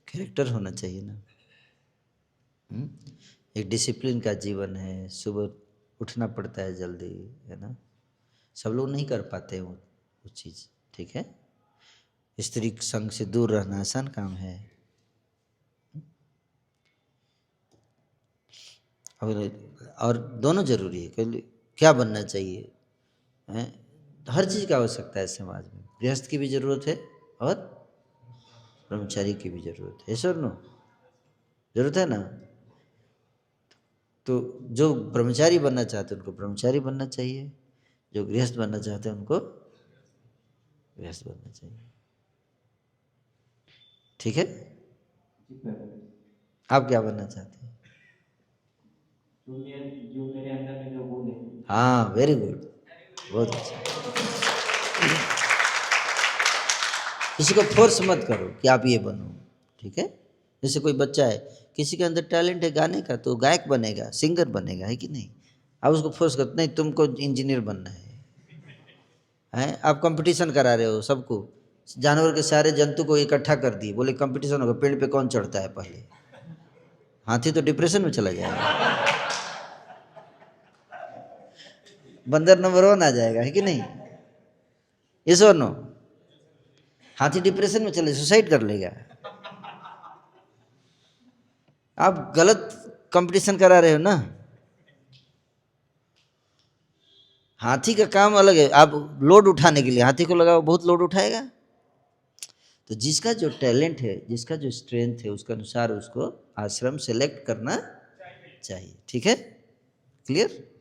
कैरेक्टर होना चाहिए ना। एक डिसिप्लिन का जीवन है, सुबह उठना पड़ता है जल्दी, है ना। सब लोग नहीं कर पाते हैं वो चीज़, ठीक है। स्त्री संग से दूर रहना आसान काम है। और दोनों जरूरी है। क्या बनना चाहिए हैं? हर चीज़ का आवश्यकता है समाज में। गृहस्थ की भी ज़रूरत है और ब्रह्मचारी की भी ज़रूरत है, सर नो जरूरत है ना। तो जो ब्रह्मचारी बनना चाहते हैं उनको ब्रह्मचारी बनना चाहिए, जो गृहस्थ बनना चाहते हैं उनको गृहस्थ बनना चाहिए, ठीक है। आप क्या बनना चाहते हैं? जो मेरे अंदर में जो गुण है। हाँ वेरी गुड, बहुत अच्छा। किसी को फोर्स मत करो कि आप ये बनो, ठीक है। जैसे कोई बच्चा है, किसी के अंदर टैलेंट है गाने का तो गायक बनेगा, सिंगर बनेगा, है कि नहीं। आप उसको फोर्स करते नहीं तुमको इंजीनियर बनना है, हैं? आप कंपटीशन करा रहे हो सबको, जानवर के सारे जंतु को इकट्ठा कर दिए, बोले कंपटीशन होगा पेड़ पे कौन चढ़ता है पहले। हाथी तो डिप्रेशन में चला जाएगा, बंदर नंबर 1 आ जाएगा, है कि नहीं। इस और नो, हाथी डिप्रेशन में चले सुसाइड कर लेगा। आप गलत कंपटीशन करा रहे हो ना। हाथी का काम अलग है, आप लोड उठाने के लिए हाथी को लगाओ, बहुत लोड उठाएगा। तो जिसका जो टैलेंट है, जिसका जो स्ट्रेंथ है, उसके अनुसार उसको आश्रम सेलेक्ट करना चाहिए, ठीक है। क्लियर?